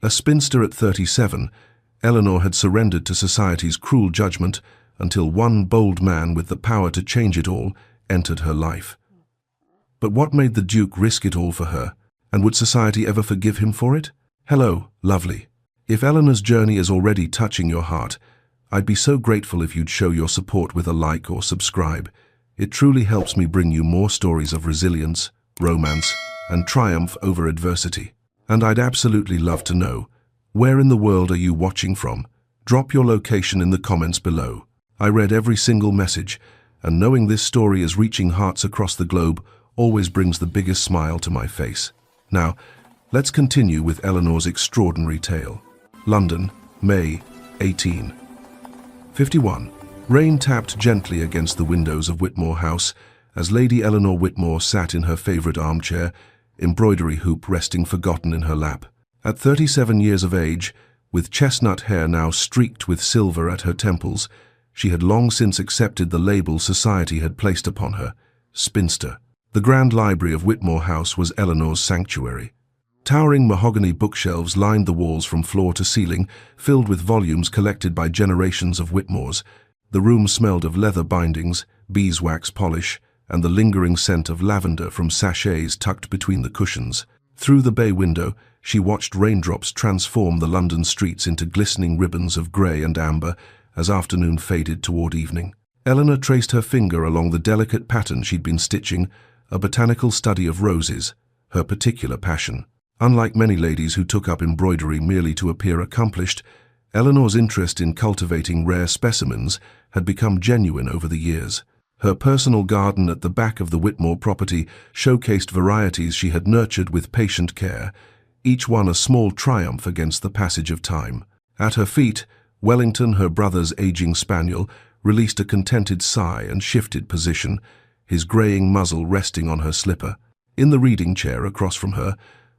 A spinster at 37, Eleanor had surrendered to society's cruel judgment until one bold man with the power to change it all entered her life. But what made the Duke risk it all for her, and would society ever forgive him for it? Hello, lovely. If Eleanor's journey is already touching your heart, I'd be so grateful if you'd show your support with a like or subscribe. It truly helps me bring you more stories of resilience, romance, and triumph over adversity. And I'd absolutely love to know, where in the world are you watching from? Drop your location in the comments below. I read every single message, and knowing this story is reaching hearts across the globe always brings the biggest smile to my face. Now, let's continue with Eleanor's extraordinary tale. London, May 1851. Rain tapped gently against the windows of Whitmore House as Lady Eleanor Whitmore sat in her favorite armchair, embroidery hoop resting forgotten in her lap. At 37 years of age, with chestnut hair now streaked with silver at her temples, she had long since accepted the label society had placed upon her, spinster. The grand library of Whitmore House was Eleanor's sanctuary. Towering mahogany bookshelves lined the walls from floor to ceiling, filled with volumes collected by generations of Whitmores. The room smelled of leather bindings, beeswax polish, and the lingering scent of lavender from sachets tucked between the cushions. Through the bay window, she watched raindrops transform the London streets into glistening ribbons of grey and amber as afternoon faded toward evening. Eleanor traced her finger along the delicate pattern she'd been stitching, a botanical study of roses, her particular passion. Unlike many ladies who took up embroidery merely to appear accomplished, Eleanor's interest in cultivating rare specimens had become genuine over the years. Her personal garden at the back of the Whitmore property showcased varieties she had nurtured with patient care, each one a small triumph against the passage of time. At her feet, Wellington, her brother's aging spaniel, released a contented sigh and shifted position, his greying muzzle resting on her slipper. In the reading chair across from her,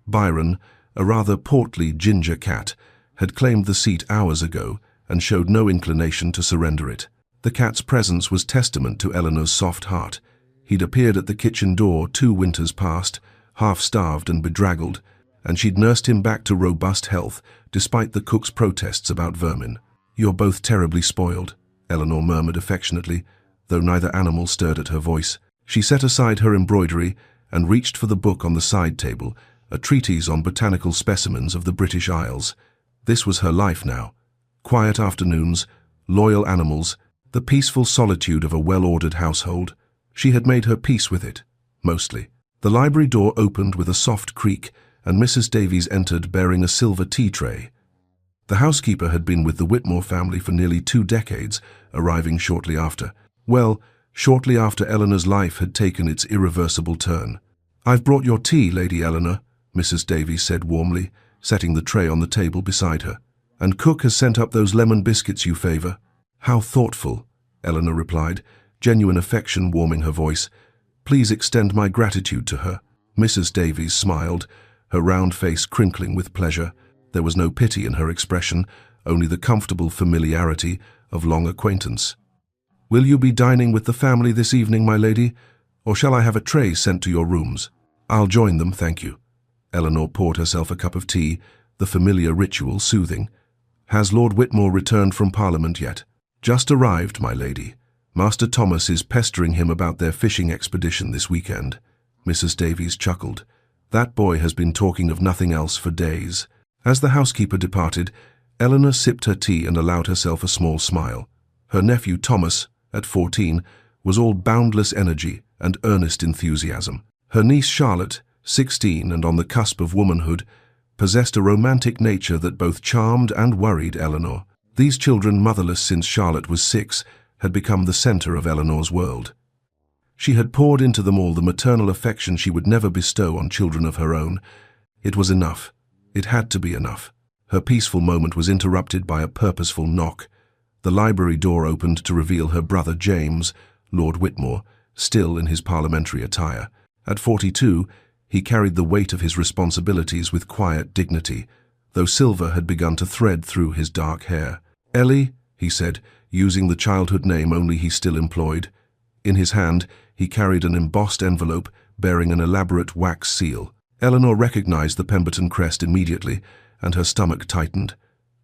Byron, a rather portly ginger cat, had claimed the seat hours ago and showed no inclination to surrender it. The cat's presence was testament to Eleanor's soft heart. He'd appeared at the kitchen door 2 winters past, half-starved and bedraggled, and she'd nursed him back to robust health despite the cook's protests about vermin. "You're both terribly spoiled," Eleanor murmured affectionately, though neither animal stirred at her voice. She set aside her embroidery and reached for the book on the side table, a treatise on botanical specimens of the British Isles. This was her life now. Quiet afternoons, loyal animals, the peaceful solitude of a well-ordered household. She had made her peace with it, mostly. The library door opened with a soft creak, and Mrs. Davies entered bearing a silver tea tray. The housekeeper had been with the Whitmore family for nearly 2 decades, arriving shortly after. Well, shortly after Eleanor's life had taken its irreversible turn. "I've brought your tea, Lady Eleanor," Mrs. Davies said warmly, setting the tray on the table beside her. "And cook has sent up those lemon biscuits you favor." "How thoughtful," Eleanor replied, genuine affection warming her voice. "Please extend my gratitude to her." Mrs. Davies smiled, her round face crinkling with pleasure. There was no pity in her expression, only the comfortable familiarity of long acquaintance. "Will you be dining with the family this evening, my lady? Or shall I have a tray sent to your rooms?" "I'll join them, thank you." Eleanor poured herself a cup of tea, the familiar ritual soothing. "Has Lord Whitmore returned from Parliament yet?" "Just arrived, my lady. Master Thomas is pestering him about their fishing expedition this weekend." Mrs. Davies chuckled. "That boy has been talking of nothing else for days." As the housekeeper departed, Eleanor sipped her tea and allowed herself a small smile. Her nephew Thomas, at 14, was all boundless energy and earnest enthusiasm. Her niece Charlotte, 16 and on the cusp of womanhood, possessed a romantic nature that both charmed and worried Eleanor. These children, motherless since Charlotte was 6, had become the center of Eleanor's world. She had poured into them all the maternal affection she would never bestow on children of her own. It was enough. It had to be enough. Her peaceful moment was interrupted by a purposeful knock. The library door opened to reveal her brother James, Lord Whitmore, still in his parliamentary attire. At 42, he carried the weight of his responsibilities with quiet dignity, though silver had begun to thread through his dark hair. "Ellie," he said, using the childhood name only he still employed. In his hand, he carried an embossed envelope bearing an elaborate wax seal. Eleanor recognized the Pemberton crest immediately, and her stomach tightened.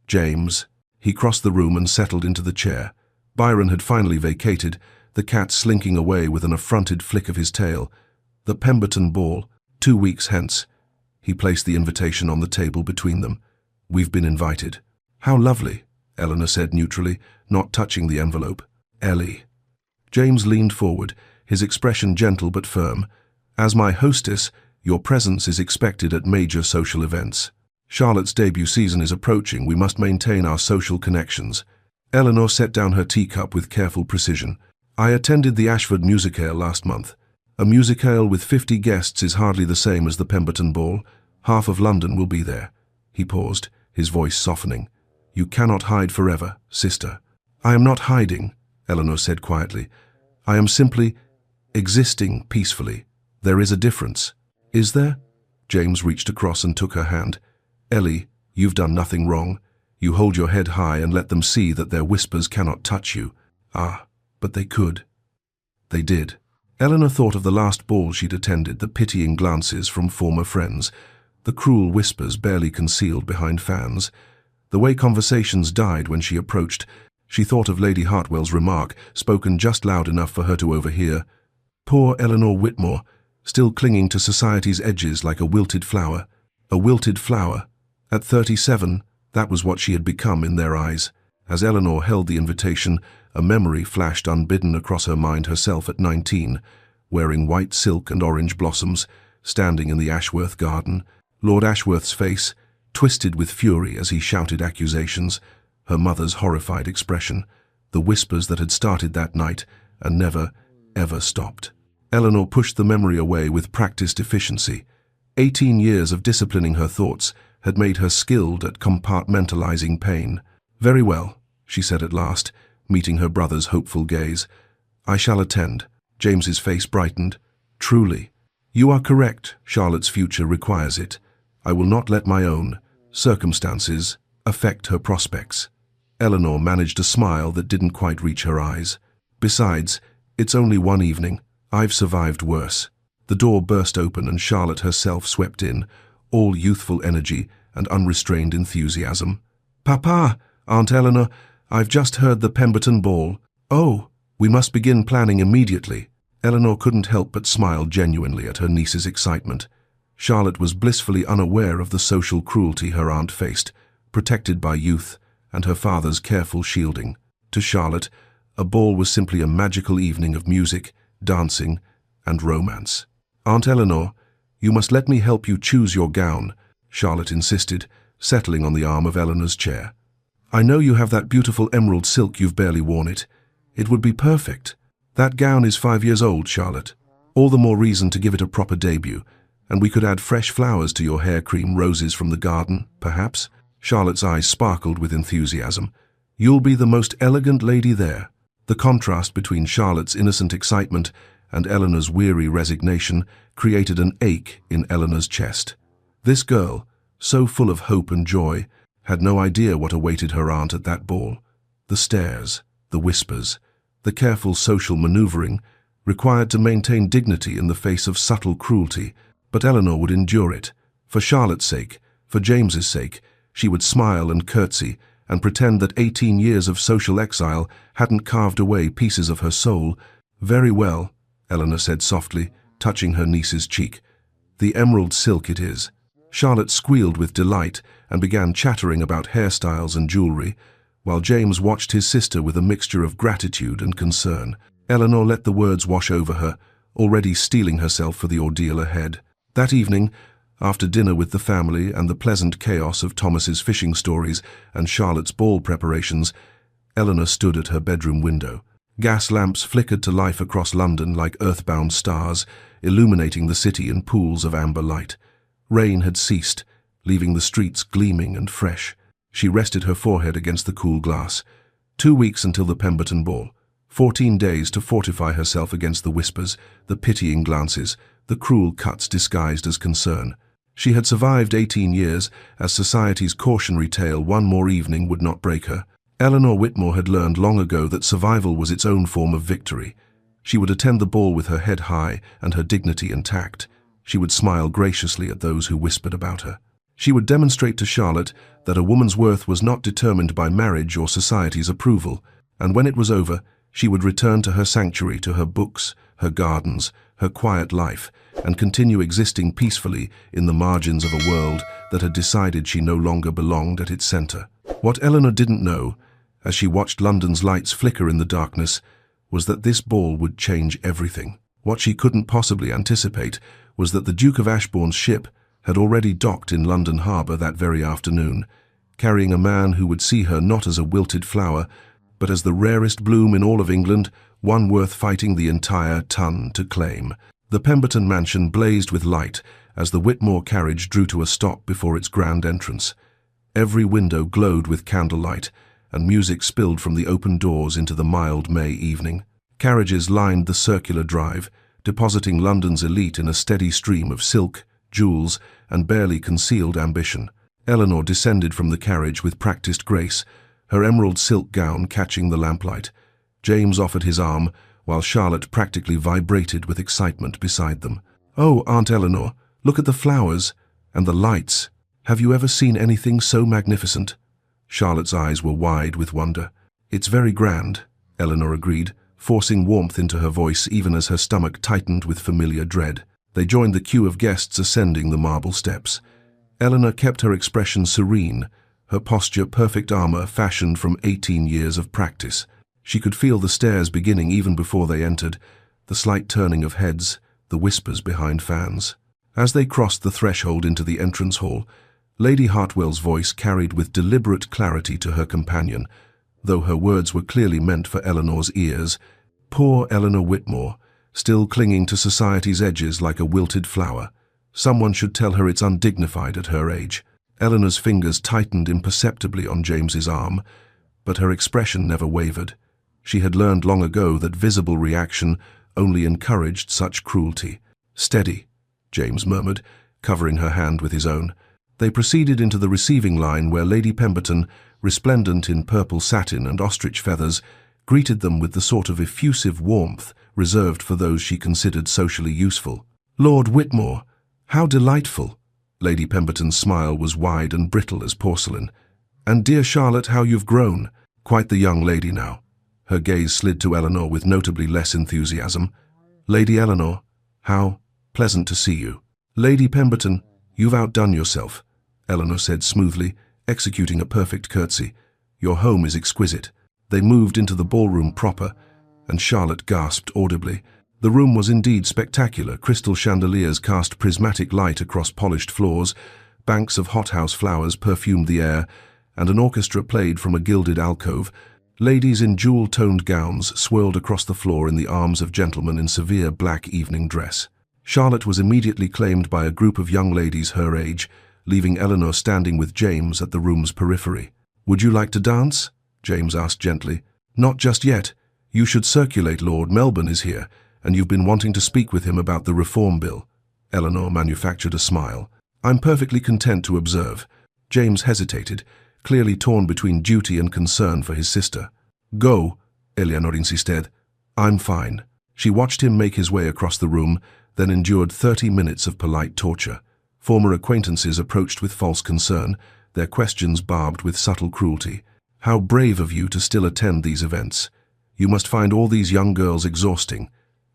James. He crossed the room and settled into the chair. Byron had finally vacated, the cat slinking away with an affronted flick of his tail. The Pemberton ball, 2 weeks hence. He placed the invitation on the table between them. "We've been invited." "How lovely," Eleanor said neutrally, not touching the envelope. "Ellie." James leaned forward, his expression gentle but firm. "As my hostess, your presence is expected at major social events. Charlotte's debut season is approaching. We must maintain our social connections." Eleanor set down her teacup with careful precision. "I attended the Ashford musicale last month. A musicale with 50 guests is hardly the same as the Pemberton ball. Half of London will be there." He paused, his voice softening. "You cannot hide forever, sister." "I am not hiding," Eleanor said quietly. "I am simply existing peacefully. There is a difference." "Is there?" James reached across and took her hand. "Ellie, you've done nothing wrong. You hold your head high and let them see that their whispers cannot touch you." "Ah, but they could." They did. Eleanor thought of the last ball she'd attended, the pitying glances from former friends, the cruel whispers barely concealed behind fans. The way conversations died when she approached. She thought of Lady Hartwell's remark, spoken just loud enough for her to overhear. Poor Eleanor Whitmore, still clinging to society's edges like a wilted flower. A wilted flower. At 37, that was what she had become in their eyes. As Eleanor held the invitation, a memory flashed unbidden across her mind, herself at 19, wearing white silk and orange blossoms, standing in the Ashworth garden. Lord Ashworth's face, twisted with fury as he shouted accusations, her mother's horrified expression, the whispers that had started that night and never, ever stopped. Eleanor pushed the memory away with practiced efficiency. 18 years of disciplining her thoughts had made her skilled at compartmentalizing pain. "Very well," she said at last, meeting her brother's hopeful gaze. "I shall attend." James's face brightened. "Truly. You are correct. Charlotte's future requires it. I will not let my own circumstances affect her prospects." Eleanor managed a smile that didn't quite reach her eyes. "Besides, it's only one evening. I've survived worse." The door burst open and Charlotte herself swept in, all youthful energy and unrestrained enthusiasm. "Papa, Aunt Eleanor, I've just heard the Pemberton ball." "Oh, we must begin planning immediately." Eleanor couldn't help but smile genuinely at her niece's excitement. Charlotte was blissfully unaware of the social cruelty her aunt faced, protected by youth and her father's careful shielding. To Charlotte, a ball was simply a magical evening of music, dancing, and romance. "Aunt Eleanor, you must let me help you choose your gown," Charlotte insisted, settling on the arm of Eleanor's chair. "I know you have that beautiful emerald silk. You've barely worn it. It would be perfect. That gown is 5 years old, Charlotte. All the more reason to give it a proper debut, and we could add fresh flowers to your hair cream, roses from the garden, perhaps." Charlotte's eyes sparkled with enthusiasm. "You'll be the most elegant lady there." The contrast between Charlotte's innocent excitement and Eleanor's weary resignation created an ache in Eleanor's chest. This girl, so full of hope and joy, had no idea what awaited her aunt at that ball. The stares, the whispers, the careful social maneuvering required to maintain dignity in the face of subtle cruelty, but Eleanor would endure it. For Charlotte's sake, for James's sake, she would smile and curtsy and pretend that 18 years of social exile hadn't carved away pieces of her soul. "Very well," Eleanor said softly, touching her niece's cheek. "The emerald silk it is." Charlotte squealed with delight and began chattering about hairstyles and jewelry, while James watched his sister with a mixture of gratitude and concern. Eleanor let the words wash over her, already steeling herself for the ordeal ahead. That evening, after dinner with the family and the pleasant chaos of Thomas's fishing stories and Charlotte's ball preparations, Eleanor stood at her bedroom window. Gas lamps flickered to life across London like earthbound stars, illuminating the city in pools of amber light. Rain had ceased, leaving the streets gleaming and fresh. She rested her forehead against the cool glass. 2 weeks until the Pemberton ball. 14 days to fortify herself against the whispers, the pitying glances, the cruel cuts disguised as concern. She had survived 18 years, as society's cautionary tale one more evening would not break her. Eleanor Whitmore had learned long ago that survival was its own form of victory. She would attend the ball with her head high and her dignity intact. She would smile graciously at those who whispered about her. She would demonstrate to Charlotte that a woman's worth was not determined by marriage or society's approval, and when it was over, she would return to her sanctuary, to her books, her gardens, her quiet life, and continue existing peacefully in the margins of a world that had decided she no longer belonged at its center. What Eleanor didn't know, as she watched London's lights flicker in the darkness, was that this ball would change everything. What she couldn't possibly anticipate was that the Duke of Ashbourne's ship had already docked in London Harbour that very afternoon, carrying a man who would see her not as a wilted flower, but as the rarest bloom in all of England, one worth fighting the entire ton to claim. The Pemberton mansion blazed with light as the Whitmore carriage drew to a stop before its grand entrance. Every window glowed with candlelight, and music spilled from the open doors into the mild May evening. Carriages lined the circular drive, depositing London's elite in a steady stream of silk, jewels, and barely concealed ambition. Eleanor descended from the carriage with practiced grace, her emerald silk gown catching the lamplight. James offered his arm, while Charlotte practically vibrated with excitement beside them. "Oh, Aunt Eleanor, look at the flowers and the lights. Have you ever seen anything so magnificent?" Charlotte's eyes were wide with wonder. "It's very grand," Eleanor agreed, forcing warmth into her voice even as her stomach tightened with familiar dread. They joined the queue of guests ascending the marble steps. Eleanor kept her expression serene, her posture perfect armor fashioned from 18 years of practice. She could feel the stares beginning even before they entered, the slight turning of heads, the whispers behind fans. As they crossed the threshold into the entrance hall, Lady Hartwell's voice carried with deliberate clarity to her companion, though her words were clearly meant for Eleanor's ears. Poor Eleanor Whitmore, still clinging to society's edges like a wilted flower. Someone should tell her it's undignified at her age. Eleanor's fingers tightened imperceptibly on James's arm, but her expression never wavered. She had learned long ago that visible reaction only encouraged such cruelty. "Steady," James murmured, covering her hand with his own. They proceeded into the receiving line where Lady Pemberton, resplendent in purple satin and ostrich feathers, greeted them with the sort of effusive warmth reserved for those she considered socially useful. "Lord Whitmore, how delightful!" Lady Pemberton's smile was wide and brittle as porcelain. "And dear Charlotte, how you've grown. Quite the young lady now." Her gaze slid to Eleanor with notably less enthusiasm. "Lady Eleanor, how pleasant to see you." "Lady Pemberton, you've outdone yourself," Eleanor said smoothly, executing a perfect curtsy. "Your home is exquisite." They moved into the ballroom proper, and Charlotte gasped audibly. The room was indeed spectacular. Crystal chandeliers cast prismatic light across polished floors, banks of hothouse flowers perfumed the air, and an orchestra played from a gilded alcove. Ladies in jewel-toned gowns swirled across the floor in the arms of gentlemen in severe black evening dress. Charlotte was immediately claimed by a group of young ladies her age, leaving Eleanor standing with James at the room's periphery. "Would you like to dance?" James asked gently. "Not just yet. You should circulate. Lord Melbourne is here, and you've been wanting to speak with him about the reform bill." Eleanor manufactured a smile. "I'm perfectly content to observe." James hesitated, clearly torn between duty and concern for his sister. "Go," Eleanor insisted. "I'm fine." She watched him make his way across the room, then endured 30 minutes of polite torture. Former acquaintances approached with false concern, their questions barbed with subtle cruelty. "How brave of you to still attend these events. You must find all these young girls exhausting.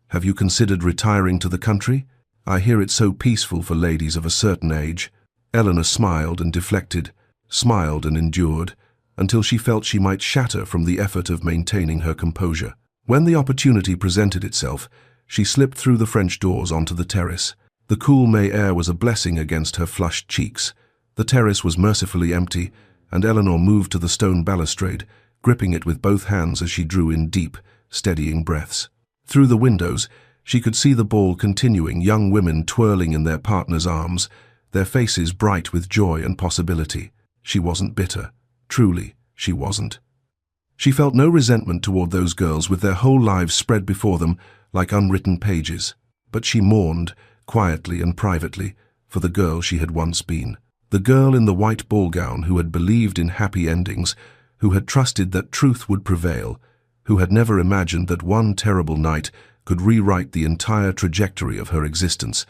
Have you considered retiring to the country? I hear it's so peaceful for ladies of a certain age." Eleanor smiled and deflected, smiled and endured, until she felt she might shatter from the effort of maintaining her composure. When the opportunity presented itself, she slipped through the French doors onto the terrace. The cool May air was a blessing against her flushed cheeks. The terrace was mercifully empty, and Eleanor moved to the stone balustrade, gripping it with both hands as she drew in deep, steadying breaths. Through the windows, she could see the ball continuing, young women twirling in their partners' arms, their faces bright with joy and possibility. She wasn't bitter. Truly, she wasn't. She felt no resentment toward those girls with their whole lives spread before them like unwritten pages. But she mourned, quietly and privately, for the girl she had once been. The girl in the white ball gown who had believed in happy endings, who had trusted that truth would prevail, who had never imagined that one terrible night could rewrite the entire trajectory of her existence.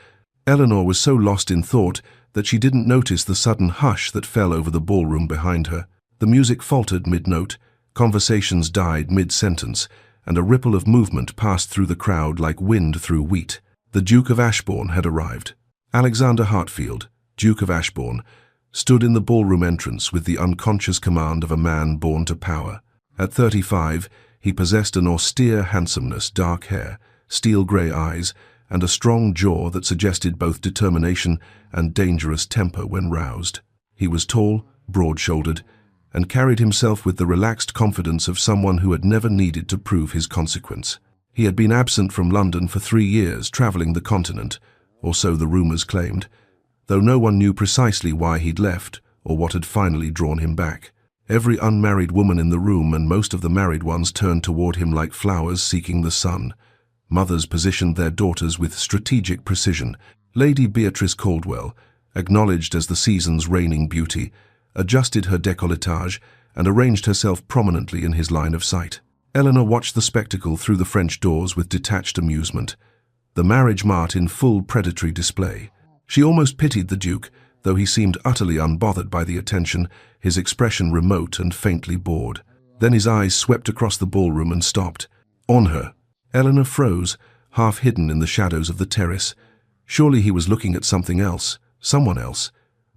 Eleanor was so lost in thought that she didn't notice the sudden hush that fell over the ballroom behind her. The music faltered mid-note, conversations died mid-sentence, and a ripple of movement passed through the crowd like wind through wheat. The Duke of Ashbourne had arrived. Alexander Hartfield, Duke of Ashbourne, stood in the ballroom entrance with the unconscious command of a man born to power. At 35, he possessed an austere handsomeness, dark hair, steel-grey eyes, and a strong jaw that suggested both determination and dangerous temper when roused. He was tall, broad-shouldered, and carried himself with the relaxed confidence of someone who had never needed to prove his consequence. He had been absent from London for 3 years, travelling the continent, or so the rumours claimed, though no one knew precisely why he'd left or what had finally drawn him back. Every unmarried woman in the room and most of the married ones turned toward him like flowers seeking the sun. Mothers positioned their daughters with strategic precision. Lady Beatrice Caldwell, acknowledged as the season's reigning beauty, adjusted her décolletage and arranged herself prominently in his line of sight. Eleanor watched the spectacle through the French doors with detached amusement, the marriage mart in full predatory display. She almost pitied the Duke, though he seemed utterly unbothered by the attention, his expression remote and faintly bored. Then his eyes swept across the ballroom and stopped. On her. Eleanor froze, half hidden in the shadows of the terrace. Surely he was looking at something else, someone else.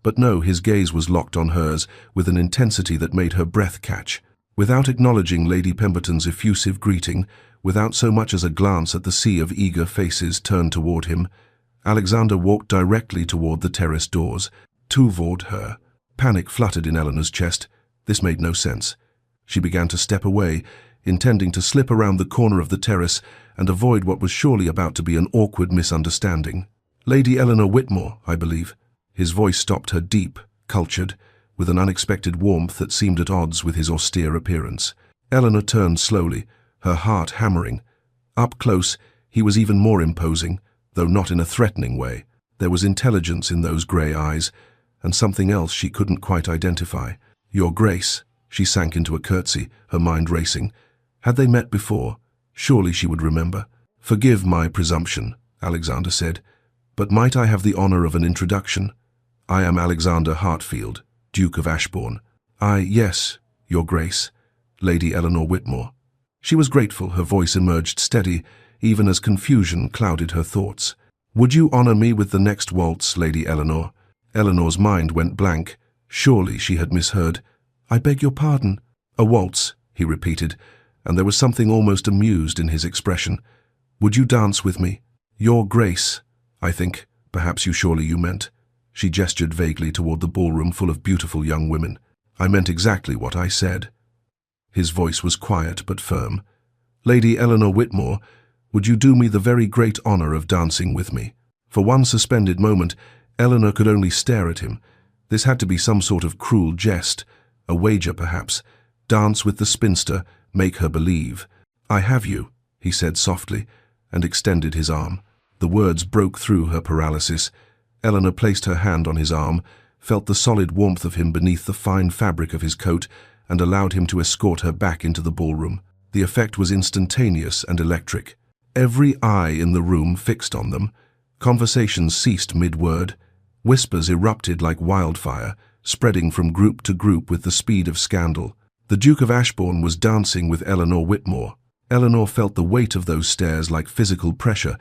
But no, his gaze was locked on hers with an intensity that made her breath catch. Without acknowledging Lady Pemberton's effusive greeting, without so much as a glance at the sea of eager faces turned toward him, Alexander walked directly toward the terrace doors, toward her. Panic fluttered in Eleanor's chest. This made no sense. She began to step away, intending to slip around the corner of the terrace and avoid what was surely about to be an awkward misunderstanding. Lady Eleanor Whitmore, I believe. His voice stopped her deep, cultured, with an unexpected warmth that seemed at odds with his austere appearance. Eleanor turned slowly, her heart hammering. Up close, he was even more imposing, though not in a threatening way. There was intelligence in those grey eyes, and something else she couldn't quite identify. Your Grace. She sank into a curtsy, her mind racing. Had they met before? Surely she would remember. Forgive my presumption, Alexander said, but might I have the honour of an introduction? I am Alexander Hartfield, Duke of Ashbourne. Yes, Your Grace, Lady Eleanor Whitmore. She was grateful, her voice emerged steady, even as confusion clouded her thoughts. Would you honour me with the next waltz, Lady Eleanor? Eleanor's mind went blank. Surely she had misheard. I beg your pardon. A waltz, he repeated, and there was something almost amused in his expression. Would you dance with me? Your Grace, I think, perhaps you meant. She gestured vaguely toward the ballroom full of beautiful young women. I meant exactly what I said. His voice was quiet but firm. Lady Eleanor Whitmore, would you do me the very great honour of dancing with me? For one suspended moment, Eleanor could only stare at him. This had to be some sort of cruel jest, a wager perhaps. Dance with the spinster, make her believe. I have you, he said softly, and extended his arm. The words broke through her paralysis. Eleanor placed her hand on his arm, felt the solid warmth of him beneath the fine fabric of his coat, and allowed him to escort her back into the ballroom. The effect was instantaneous and electric. Every eye in the room fixed on them. Conversations ceased mid-word. Whispers erupted like wildfire, spreading from group to group with the speed of scandal. The Duke of Ashbourne was dancing with Eleanor Whitmore. Eleanor felt the weight of those stares like physical pressure,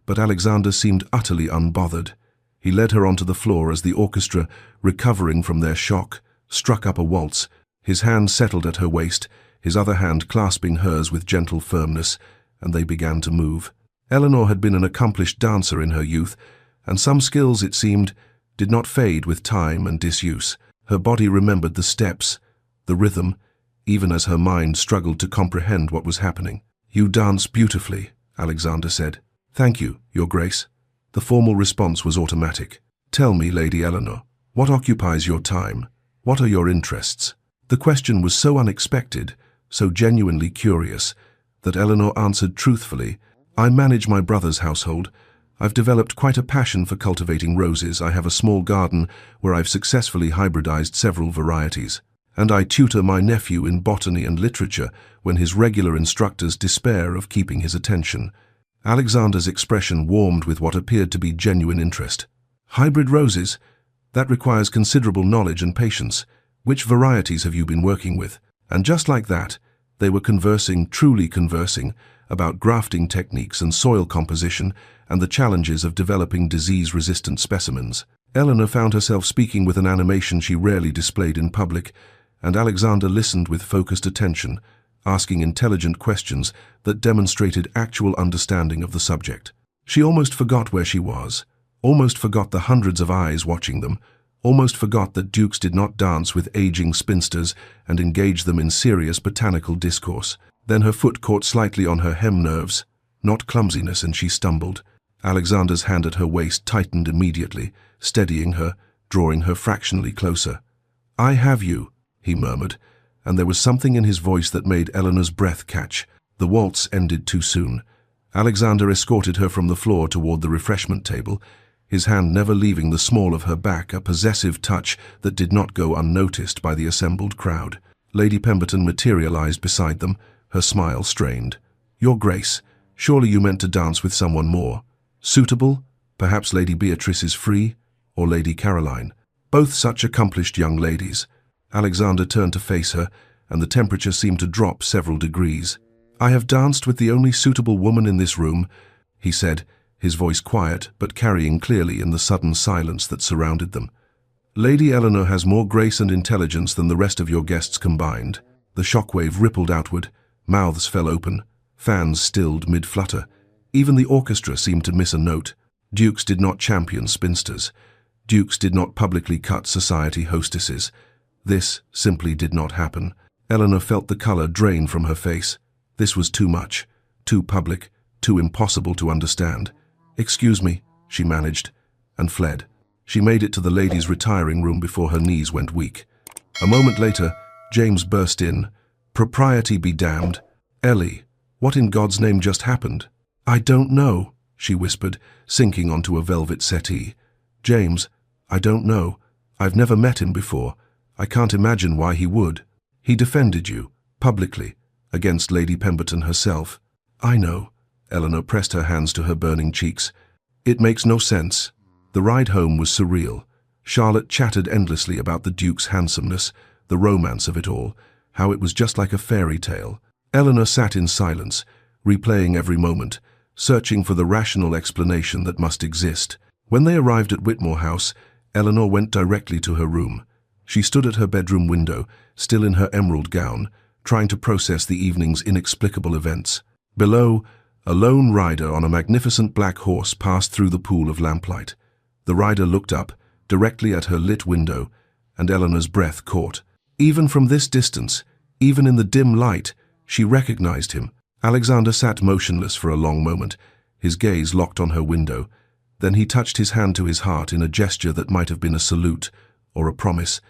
but Alexander seemed utterly unbothered. He led her onto the floor as the orchestra, recovering from their shock, struck up a waltz. His hand settled at her waist, his other hand clasping hers with gentle firmness, and they began to move. Eleanor had been an accomplished dancer in her youth, and some skills, it seemed, did not fade with time and disuse. Her body remembered the steps, the rhythm, even as her mind struggled to comprehend what was happening. You dance beautifully, Alexander said. Thank you, Your Grace. The formal response was automatic. Tell me, Lady Eleanor, what occupies your time? What are your interests? The question was so unexpected, so genuinely curious, that Eleanor answered truthfully, I manage my brother's household. I've developed quite a passion for cultivating roses. I have a small garden where I've successfully hybridized several varieties. And I tutor my nephew in botany and literature when his regular instructors despair of keeping his attention. Alexander's expression warmed with what appeared to be genuine interest. Hybrid roses? That requires considerable knowledge and patience. Which varieties have you been working with? And just like that, they were conversing, truly conversing, about grafting techniques and soil composition and the challenges of developing disease-resistant specimens. Eleanor found herself speaking with an animation she rarely displayed in public, and Alexander listened with focused attention, asking intelligent questions that demonstrated actual understanding of the subject. She almost forgot where she was, almost forgot the hundreds of eyes watching them, almost forgot that dukes did not dance with aging spinsters and engage them in serious botanical discourse. Then her foot caught slightly on her hem nerves, not clumsiness, and she stumbled. Alexander's hand at her waist tightened immediately, steadying her, drawing her fractionally closer. "I have you," he murmured, and there was something in his voice that made Eleanor's breath catch. The waltz ended too soon. Alexander escorted her from the floor toward the refreshment table, his hand never leaving the small of her back, a possessive touch that did not go unnoticed by the assembled crowd. Lady Pemberton materialized beside them, her smile strained. "Your Grace, surely you meant to dance with someone more suitable? Perhaps Lady Beatrice is free, or Lady Caroline. Both such accomplished young ladies." Alexander turned to face her, and the temperature seemed to drop several degrees. "I have danced with the only suitable woman in this room," he said, his voice quiet but carrying clearly in the sudden silence that surrounded them. "Lady Eleanor has more grace and intelligence than the rest of your guests combined." The shockwave rippled outward, mouths fell open, fans stilled mid-flutter. Even the orchestra seemed to miss a note. Dukes did not champion spinsters. Dukes did not publicly cut society hostesses. This simply did not happen. Eleanor felt the color drain from her face. This was too much, too public, too impossible to understand. "Excuse me," she managed, and fled. She made it to the ladies' retiring room before her knees went weak. A moment later, James burst in. "Propriety be damned. Ellie, what in God's name just happened?" "I don't know," she whispered, sinking onto a velvet settee. "James, I don't know. I've never met him before. I can't imagine why he would. He defended you, publicly, against Lady Pemberton herself." "I know." Eleanor pressed her hands to her burning cheeks. "It makes no sense." The ride home was surreal. Charlotte chattered endlessly about the Duke's handsomeness, the romance of it all, how it was just like a fairy tale. Eleanor sat in silence, replaying every moment, searching for the rational explanation that must exist. When they arrived at Whitmore House, Eleanor went directly to her room. She stood at her bedroom window, still in her emerald gown, trying to process the evening's inexplicable events. Below, a lone rider on a magnificent black horse passed through the pool of lamplight. The rider looked up, directly at her lit window, and Eleanor's breath caught. Even from this distance, even in the dim light, she recognized him. Alexander sat motionless for a long moment, his gaze locked on her window. Then he touched his hand to his heart in a gesture that might have been a salute or a promise,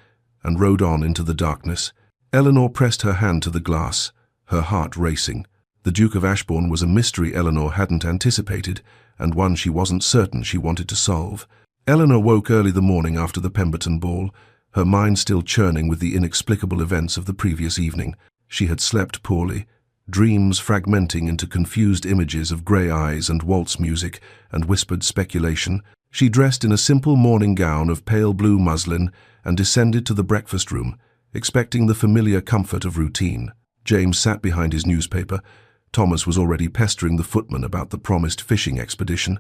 and rode on into the darkness. Eleanor pressed her hand to the glass, her heart racing. The Duke of Ashbourne was a mystery Eleanor hadn't anticipated, and one she wasn't certain she wanted to solve. Eleanor woke early the morning after the Pemberton ball, her mind still churning with the inexplicable events of the previous evening. She had slept poorly, dreams fragmenting into confused images of grey eyes and waltz music and whispered speculation. She dressed in a simple morning gown of pale blue muslin and descended to the breakfast room, expecting the familiar comfort of routine. James sat behind his newspaper. Thomas was already pestering the footman about the promised fishing expedition.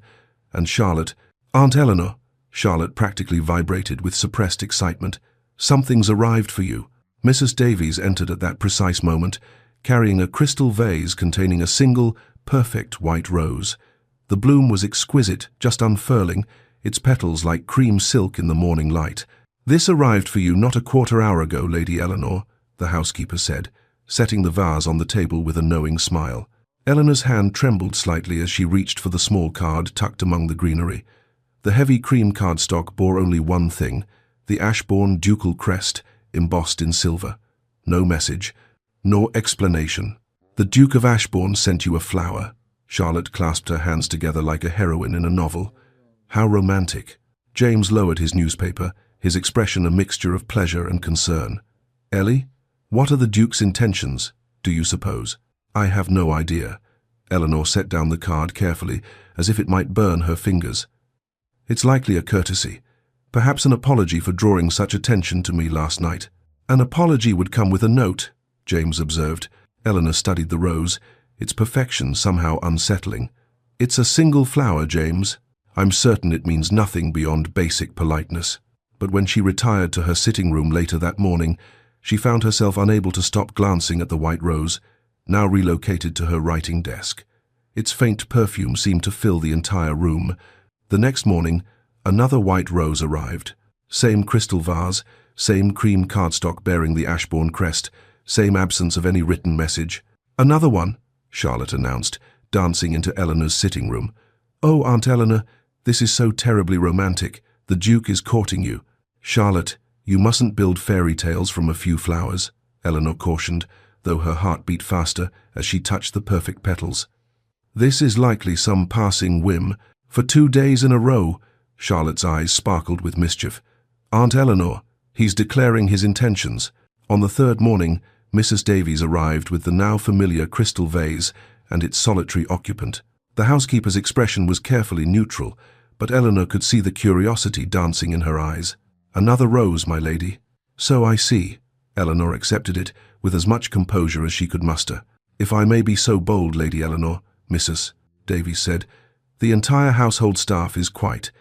And Charlotte, "Aunt Eleanor," Charlotte practically vibrated with suppressed excitement. "Something's arrived for you." Mrs. Davies entered at that precise moment, carrying a crystal vase containing a single, perfect white rose. The bloom was exquisite, just unfurling, its petals like cream silk in the morning light. "This arrived for you not a quarter-hour ago, Lady Eleanor," the housekeeper said, setting the vase on the table with a knowing smile. Eleanor's hand trembled slightly as she reached for the small card tucked among the greenery. The heavy cream cardstock bore only one thing, the Ashbourne ducal crest embossed in silver. No message, nor explanation. "The Duke of Ashbourne sent you a flower." Charlotte clasped her hands together like a heroine in a novel. "How romantic." James lowered his newspaper, his expression a mixture of pleasure and concern. "Ellie, what are the Duke's intentions, do you suppose?" "I have no idea." Eleanor set down the card carefully, as if it might burn her fingers. "It's likely a courtesy. Perhaps an apology for drawing such attention to me last night. An apology would come with a note, James observed. Eleanor studied the rose, its perfection somehow unsettling. It's a single flower, James. I'm certain it means nothing beyond basic politeness. But when she retired to her sitting room later that morning, she found herself unable to stop glancing at the white rose, now relocated to her writing desk. Its faint perfume seemed to fill the entire room. The next morning, another white rose arrived. Same crystal vase, same cream cardstock bearing the Ashbourne crest, same absence of any written message. "Another one," Charlotte announced, dancing into Eleanor's sitting room. "Oh, Aunt Eleanor, this is so terribly romantic. The Duke is courting you." "Charlotte, you mustn't build fairy tales from a few flowers," Eleanor cautioned, though her heart beat faster as she touched the perfect petals. "This is likely some passing whim. For 2 days in a row," Charlotte's eyes sparkled with mischief. "Aunt Eleanor, he's declaring his intentions." On the third morning, Mrs. Davies arrived with the now familiar crystal vase and its solitary occupant. The housekeeper's expression was carefully neutral, but Eleanor could see the curiosity dancing in her eyes. "Another rose, my lady." "So I see." Eleanor accepted it with as much composure as she could muster. "If I may be so bold, Lady Eleanor," Mrs. Davies said, "the entire household staff is quite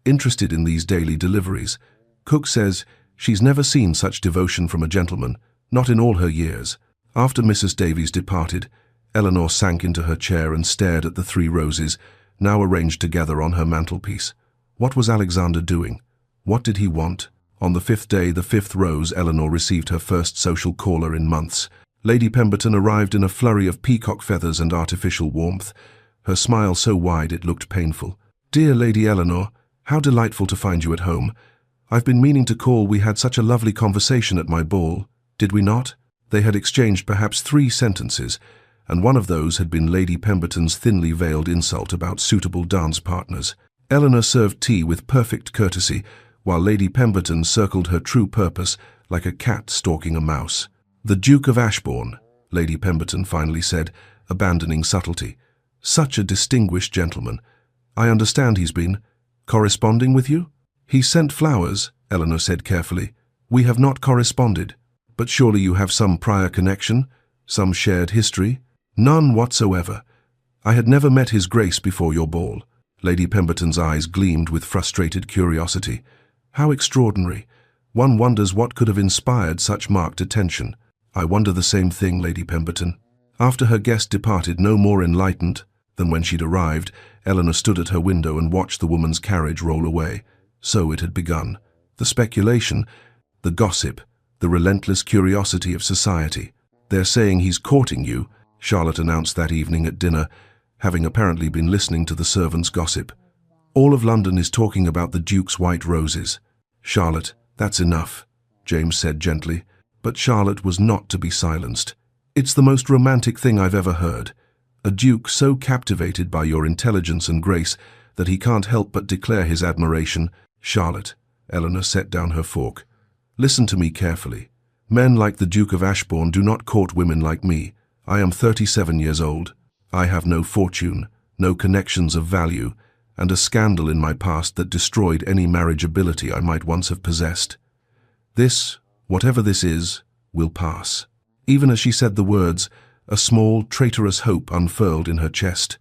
interested in these daily deliveries. Cook says she's never seen such devotion from a gentleman, not in all her years." After Mrs. Davies departed, Eleanor sank into her chair and stared at the 3 roses, now arranged together on her mantelpiece. What was Alexander doing? What did he want? On the 5th day, the 5th rose, Eleanor received her first social caller in months. Lady Pemberton arrived in a flurry of peacock feathers and artificial warmth, her smile so wide it looked painful. "Dear Lady Eleanor, how delightful to find you at home. I've been meaning to call. We had such a lovely conversation at my ball, did we not?" They had exchanged perhaps 3 sentences, and one of those had been Lady Pemberton's thinly veiled insult about suitable dance partners. Eleanor served tea with perfect courtesy, while Lady Pemberton circled her true purpose like a cat stalking a mouse. "The Duke of Ashbourne," Lady Pemberton finally said, abandoning subtlety. "Such a distinguished gentleman. I understand he's been corresponding with you?" "He sent flowers," Eleanor said carefully. "We have not corresponded." "But surely you have some prior connection? Some shared history?" "None whatsoever. I had never met His Grace before your ball." Lady Pemberton's eyes gleamed with frustrated curiosity. "How extraordinary. One wonders what could have inspired such marked attention." "I wonder the same thing, Lady Pemberton." After her guest departed, no more enlightened than when she'd arrived, Eleanor stood at her window and watched the woman's carriage roll away. So it had begun. The speculation, the gossip, the relentless curiosity of society. "They're saying he's courting you," Charlotte announced that evening at dinner, having apparently been listening to the servants' gossip. "All of London is talking about the Duke's white roses." "Charlotte, that's enough," James said gently, but Charlotte was not to be silenced. "It's the most romantic thing I've ever heard. A Duke so captivated by your intelligence and grace that he can't help but declare his admiration." "Charlotte," Eleanor set down her fork, "listen to me carefully. Men like the Duke of Ashbourne do not court women like me. I am 37 years old. I have no fortune, no connections of value, and a scandal in my past that destroyed any marriageability I might once have possessed. This, whatever this is, will pass." Even as she said the words, a small, traitorous hope unfurled in her chest.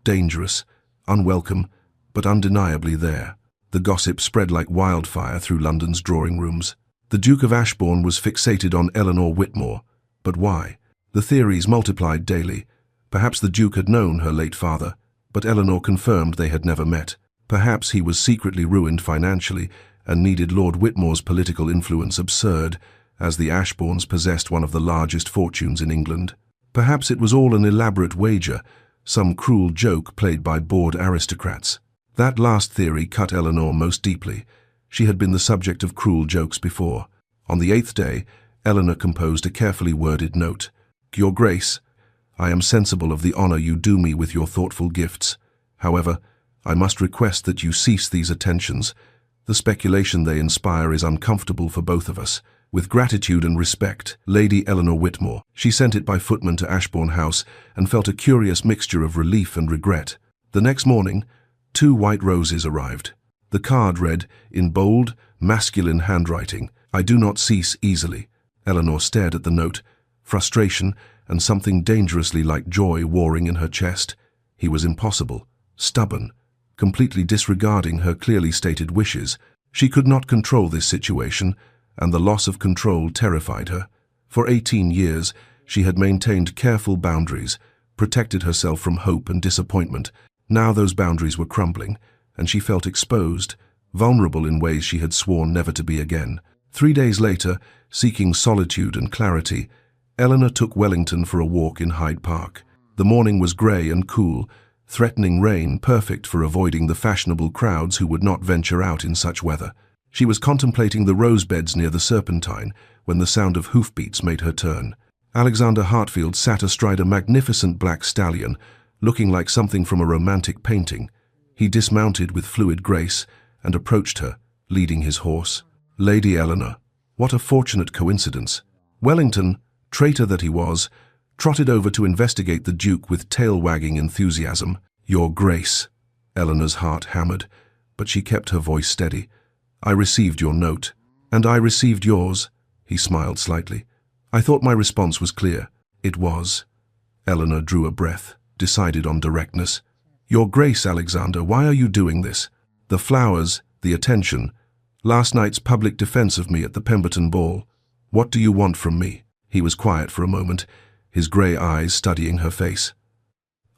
Dangerous, unwelcome, but undeniably there. The gossip spread like wildfire through London's drawing rooms. The Duke of Ashbourne was fixated on Eleanor Whitmore. But why? The theories multiplied daily. Perhaps the Duke had known her late father, but Eleanor confirmed they had never met. Perhaps he was secretly ruined financially and needed Lord Whitmore's political influence absurd, as the Ashbournes possessed one of the largest fortunes in England. Perhaps it was all an elaborate wager, some cruel joke played by bored aristocrats. That last theory cut Eleanor most deeply. She had been the subject of cruel jokes before. On the 8th day, Eleanor composed a carefully worded note. "Your Grace, I am sensible of the honor you do me with your thoughtful gifts. However, I must request that you cease these attentions. The speculation they inspire is uncomfortable for both of us. With gratitude and respect, Lady Eleanor Whitmore." She sent it by footman to Ashbourne House and felt a curious mixture of relief and regret. The next morning, 2 white roses arrived. The card read, in bold, masculine handwriting, "I do not cease easily." Eleanor stared at the note, frustration and something dangerously like joy warring in her chest. He was impossible, stubborn, completely disregarding her clearly stated wishes. She could not control this situation, and the loss of control terrified her. For 18 years, she had maintained careful boundaries, protected herself from hope and disappointment. Now those boundaries were crumbling, and she felt exposed, vulnerable in ways she had sworn never to be again. 3 days later, seeking solitude and clarity, Eleanor took Wellington for a walk in Hyde Park. The morning was grey and cool, threatening rain, perfect for avoiding the fashionable crowds who would not venture out in such weather. She was contemplating the rose beds near the Serpentine when the sound of hoofbeats made her turn. Alexander Hartfield sat astride a magnificent black stallion, looking like something from a romantic painting. He dismounted with fluid grace and approached her, leading his horse. Lady Eleanor, what a fortunate coincidence. Wellington, traitor that he was, trotted over to investigate the Duke with tail-wagging enthusiasm. Your Grace. Eleanor's heart hammered, but she kept her voice steady. I received your note. And I received yours. He smiled slightly. I thought my response was clear. It was. Eleanor drew a breath, decided on directness. Your Grace, Alexander, why are you doing this? The flowers, the attention, last night's public defense of me at the Pemberton ball. What do you want from me? He was quiet for a moment, his grey eyes studying her face.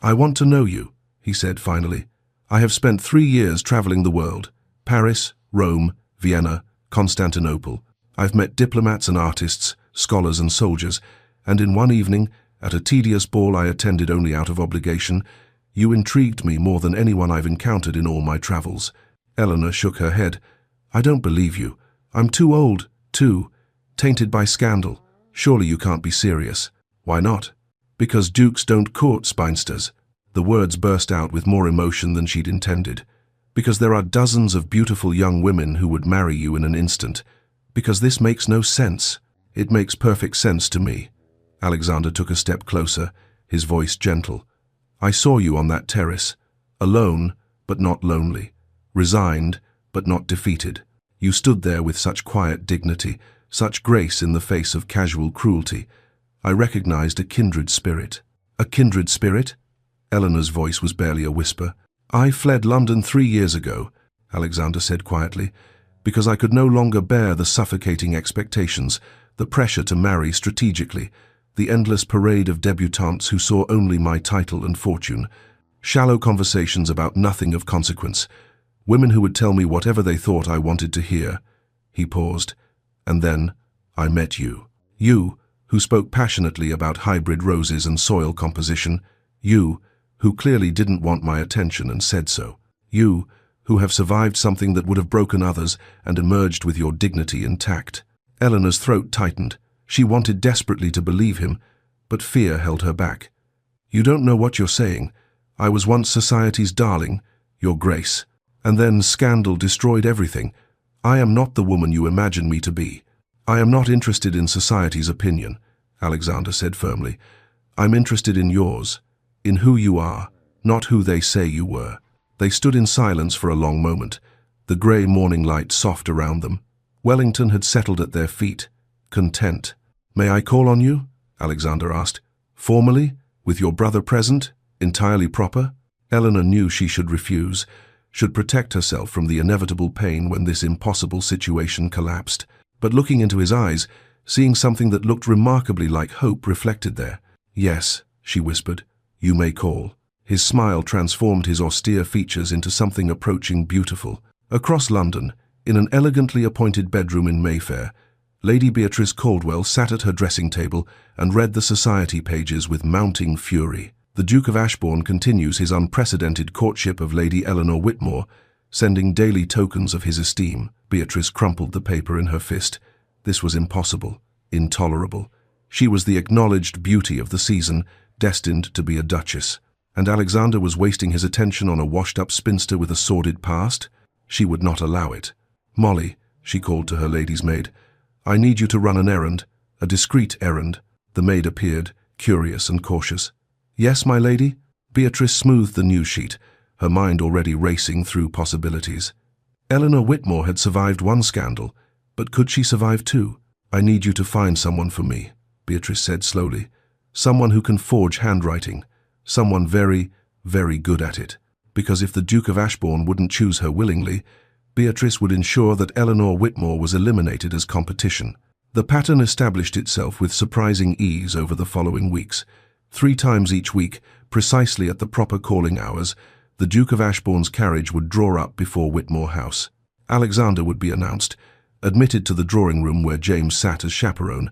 I want to know you, he said finally. I have spent 3 years travelling the world. Paris, Rome, Vienna, Constantinople. I've met diplomats and artists, scholars and soldiers, and in one evening, at a tedious ball I attended only out of obligation, you intrigued me more than anyone I've encountered in all my travels. Eleanor shook her head. I don't believe you. I'm too old, too tainted by scandal. Surely you can't be serious. Why not? Because dukes don't court spinsters. The words burst out with more emotion than she'd intended. Because there are dozens of beautiful young women who would marry you in an instant. Because this makes no sense. It makes perfect sense to me. Alexander took a step closer, his voice gentle. I saw you on that terrace, alone but not lonely, resigned but not defeated. You stood there with such quiet dignity, such grace in the face of casual cruelty. I recognized a kindred spirit. A kindred spirit? Eleanor's voice was barely a whisper. I fled London 3 years ago, Alexander said quietly, because I could no longer bear the suffocating expectations, the pressure to marry strategically, the endless parade of debutantes who saw only my title and fortune, shallow conversations about nothing of consequence, women who would tell me whatever they thought I wanted to hear. He paused. And then I met you. You, who spoke passionately about hybrid roses and soil composition. You, who clearly didn't want my attention and said so. You, who have survived something that would have broken others and emerged with your dignity intact. Eleanor's throat tightened. She wanted desperately to believe him, but fear held her back. You don't know what you're saying. I was once society's darling, Your Grace, and then scandal destroyed everything. I am not the woman you imagine me to be. I am not interested in society's opinion, Alexander said firmly. I'm interested in yours, in who you are, not who they say you were. They stood in silence for a long moment, the grey morning light soft around them. Wellington had settled at their feet, content. May I call on you? Alexander asked. Formally, with your brother present, entirely proper? Eleanor knew she should refuse, should protect herself from the inevitable pain when this impossible situation collapsed. But looking into his eyes, seeing something that looked remarkably like hope reflected there. Yes, she whispered, you may call. His smile transformed his austere features into something approaching beautiful. Across London, in an elegantly appointed bedroom in Mayfair, Lady Beatrice Caldwell sat at her dressing table and read the society pages with mounting fury. The Duke of Ashbourne continues his unprecedented courtship of Lady Eleanor Whitmore, sending daily tokens of his esteem. Beatrice crumpled the paper in her fist. This was impossible, intolerable. She was the acknowledged beauty of the season, destined to be a duchess. And Alexander was wasting his attention on a washed-up spinster with a sordid past? She would not allow it. Molly, she called to her lady's maid, I need you to run an errand, a discreet errand. The maid appeared, curious and cautious. Yes, my lady? Beatrice smoothed the news sheet, her mind already racing through possibilities. Eleanor Whitmore had survived one scandal, but could she survive two? "I need you to find someone for me," Beatrice said slowly. "Someone who can forge handwriting. Someone very, very good at it. Because if the Duke of Ashbourne wouldn't choose her willingly, Beatrice would ensure that Eleanor Whitmore was eliminated as competition." The pattern established itself with surprising ease over the following weeks. 3 times each week, precisely at the proper calling hours, the Duke of Ashbourne's carriage would draw up before Whitmore House. Alexander would be announced, admitted to the drawing room where James sat as chaperone,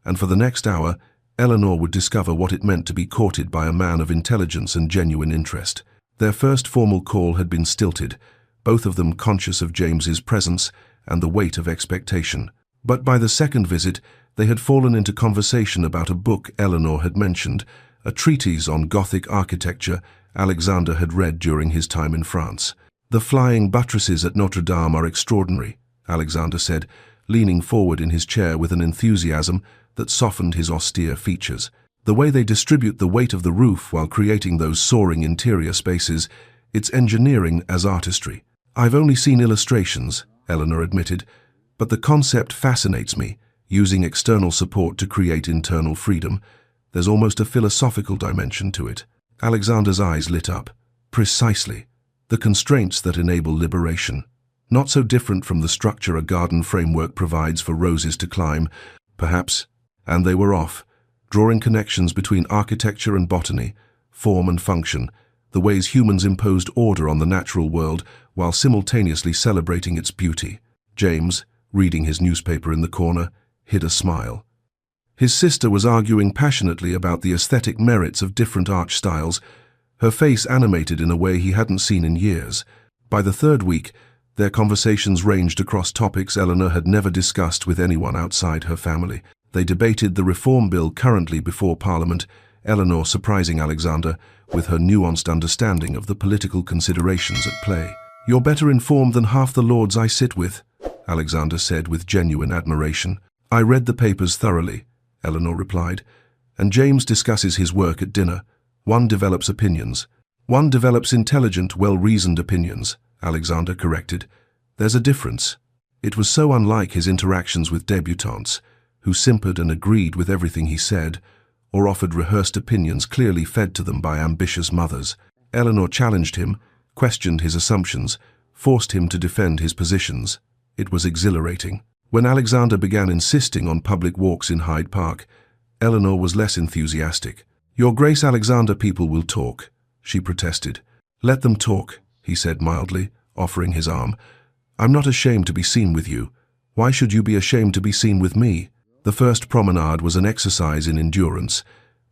and for the next hour, Eleanor would discover what it meant to be courted by a man of intelligence and genuine interest. Their first formal call had been stilted, both of them conscious of James's presence and the weight of expectation. But by the second visit, they had fallen into conversation about a book Eleanor had mentioned, a treatise on Gothic architecture Alexander had read during his time in France. "The flying buttresses at Notre Dame are extraordinary," Alexander said, leaning forward in his chair with an enthusiasm that softened his austere features. "The way they distribute the weight of the roof while creating those soaring interior spaces, it's engineering as artistry." "I've only seen illustrations," Eleanor admitted, "but the concept fascinates me, using external support to create internal freedom. There's almost a philosophical dimension to it." Alexander's eyes lit up. "Precisely. The constraints that enable liberation. Not so different from the structure a garden framework provides for roses to climb, perhaps." And they were off, drawing connections between architecture and botany, form and function, the ways humans imposed order on the natural world while simultaneously celebrating its beauty. James, reading his newspaper in the corner, hid a smile. His sister was arguing passionately about the aesthetic merits of different arch styles, her face animated in a way he hadn't seen in years. By the third week, their conversations ranged across topics Eleanor had never discussed with anyone outside her family. They debated the reform bill currently before Parliament, Eleanor surprising Alexander with her nuanced understanding of the political considerations at play. "You're better informed than half the lords I sit with," Alexander said with genuine admiration. "I read the papers thoroughly," Eleanor replied, "and James discusses his work at dinner. One develops opinions. One develops intelligent, well-reasoned opinions," Alexander corrected. "There's a difference." It was so unlike his interactions with debutantes, who simpered and agreed with everything he said, or offered rehearsed opinions clearly fed to them by ambitious mothers. Eleanor challenged him, questioned his assumptions, forced him to defend his positions. It was exhilarating. When Alexander began insisting on public walks in Hyde Park, Eleanor was less enthusiastic. "Your Grace Alexander, people will talk," she protested. "Let them talk," he said mildly, offering his arm. "I'm not ashamed to be seen with you. Why should you be ashamed to be seen with me?" The first promenade was an exercise in endurance.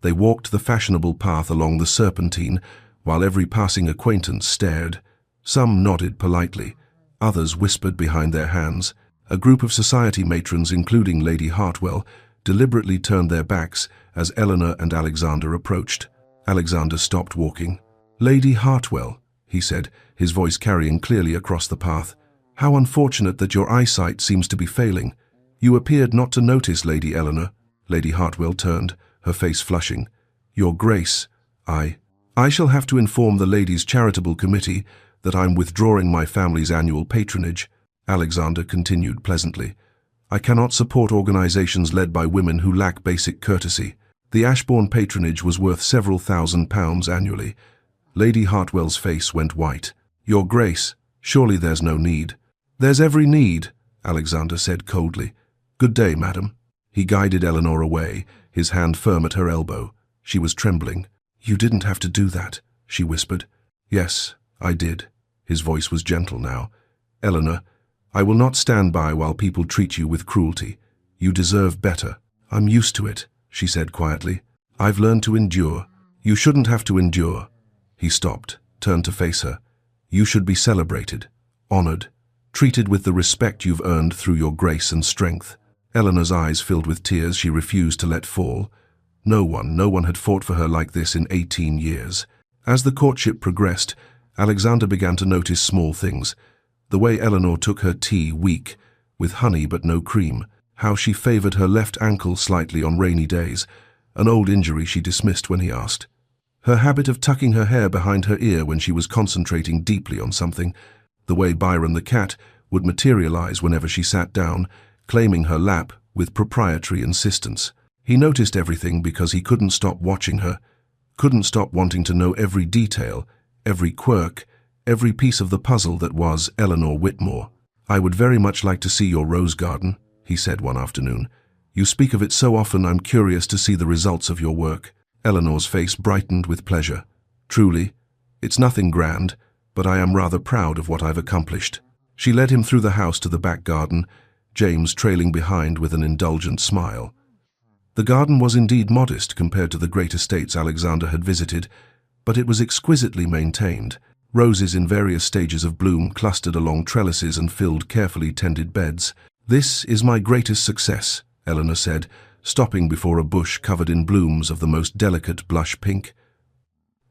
They walked the fashionable path along the Serpentine, while every passing acquaintance stared. Some nodded politely, others whispered behind their hands. A group of society matrons, including Lady Hartwell, deliberately turned their backs as Eleanor and Alexander approached. Alexander stopped walking. "Lady Hartwell," he said, his voice carrying clearly across the path. "How unfortunate that your eyesight seems to be failing. You appeared not to notice, Lady Eleanor." Lady Hartwell turned, her face flushing. "Your Grace, I shall have to inform the Ladies' Charitable Committee that I'm withdrawing my family's annual patronage," Alexander continued pleasantly. "I cannot support organizations led by women who lack basic courtesy. The Ashbourne patronage was worth several £1,000s annually." Lady Hartwell's face went white. "Your Grace, surely there's no need." "There's every need," Alexander said coldly. "Good day, madam." He guided Eleanor away, his hand firm at her elbow. She was trembling. "You didn't have to do that," she whispered. "Yes, I did." His voice was gentle now. "Eleanor, I will not stand by while people treat you with cruelty. You deserve better." "I'm used to it," she said quietly. "I've learned to endure." "You shouldn't have to endure." He stopped, turned to face her. "You should be celebrated, honored, treated with the respect you've earned through your grace and strength." Eleanor's eyes filled with tears she refused to let fall. No one had fought for her like this in 18 years. As the courtship progressed, Alexander began to notice small things. The way Eleanor took her tea weak, with honey but no cream. How she favored her left ankle slightly on rainy days, an old injury she dismissed when he asked. Her habit of tucking her hair behind her ear when she was concentrating deeply on something. The way Byron the cat would materialize whenever she sat down, claiming her lap with proprietary insistence. He noticed everything because he couldn't stop watching her, couldn't stop wanting to know every detail, every quirk, every piece of the puzzle that was Eleanor Whitmore. "I would very much like to see your rose garden," he said one afternoon. "You speak of it so often, I'm curious to see the results of your work." Eleanor's face brightened with pleasure. "Truly, it's nothing grand, but I am rather proud of what I've accomplished." She led him through the house to the back garden, James trailing behind with an indulgent smile. The garden was indeed modest compared to the great estates Alexander had visited, but it was exquisitely maintained. Roses in various stages of bloom clustered along trellises and filled carefully tended beds. "This is my greatest success," Eleanor said, stopping before a bush covered in blooms of the most delicate blush pink.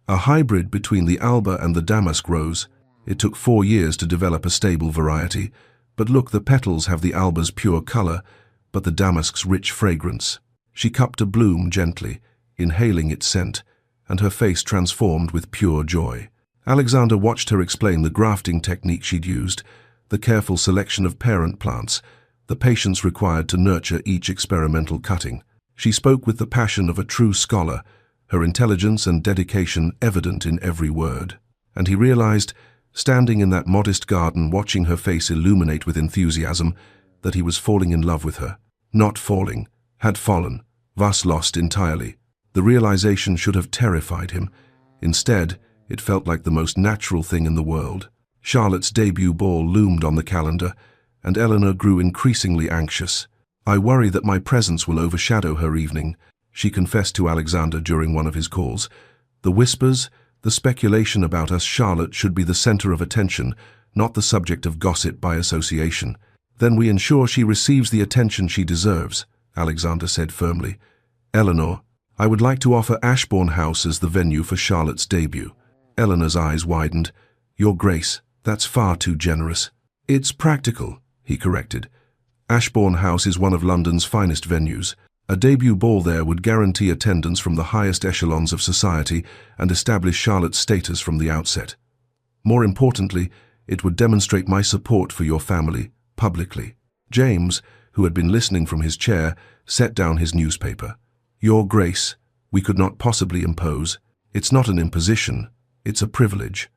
A hybrid between the Alba and the damask rose. It took 4 years to develop a stable variety, but look, the petals have the Alba's pure color, but the damask's rich fragrance. She cupped a bloom gently, inhaling its scent, and her face transformed with pure joy. Alexander watched her explain the grafting technique she'd used, the careful selection of parent plants, the patience required to nurture each experimental cutting. She spoke with the passion of a true scholar, her intelligence and dedication evident in every word. And he realized, standing in that modest garden watching her face illuminate with enthusiasm, that he was falling in love with her. Not falling, had fallen, thus lost entirely. The realization should have terrified him. Instead, it felt like the most natural thing in the world. Charlotte's debut ball loomed on the calendar, and Eleanor grew increasingly anxious. "I worry that my presence will overshadow her evening," she confessed to Alexander during one of his calls. "The whispers, the speculation about us, Charlotte should be the center of attention, not the subject of gossip by association." "Then we ensure she receives the attention she deserves," Alexander said firmly. "Eleanor, I would like to offer Ashbourne House as the venue for Charlotte's debut." Eleanor's eyes widened. "Your Grace, that's far too generous." "It's practical," he corrected. "Ashbourne House is one of London's finest venues. A debut ball there would guarantee attendance from the highest echelons of society and establish Charlotte's status from the outset. More importantly, it would demonstrate my support for your family, publicly." James, who had been listening from his chair, set down his newspaper. "Your Grace, we could not possibly impose. It's not an imposition, it's a privilege."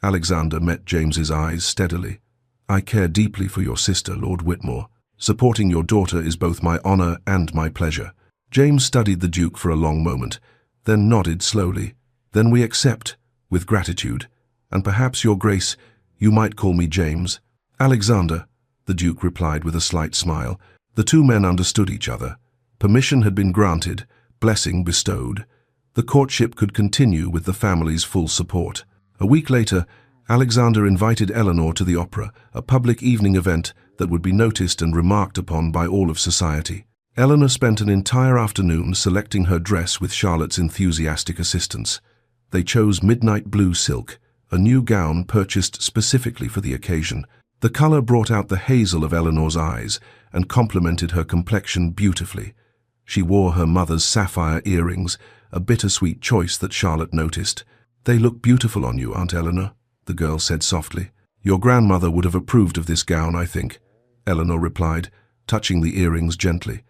Alexander met James's eyes steadily. "I care deeply for your sister, Lord Whitmore. Supporting your daughter is both my honor and my pleasure." James studied the Duke for a long moment, then nodded slowly. "Then we accept, with gratitude. And perhaps, Your Grace, you might call me James." "Alexander," the Duke replied with a slight smile. The two men understood each other. Permission had been granted, blessing bestowed. The courtship could continue with the family's full support. A week later, Alexander invited Eleanor to the opera, a public evening event that would be noticed and remarked upon by all of society. Eleanor spent an entire afternoon selecting her dress with Charlotte's enthusiastic assistance. They chose midnight blue silk, a new gown purchased specifically for the occasion. The color brought out the hazel of Eleanor's eyes and complemented her complexion beautifully. She wore her mother's sapphire earrings, a bittersweet choice that Charlotte noticed. "They look beautiful on you, Aunt Eleanor," the girl said softly. "Your grandmother would have approved of this gown, I think," Eleanor replied, touching the earrings gently.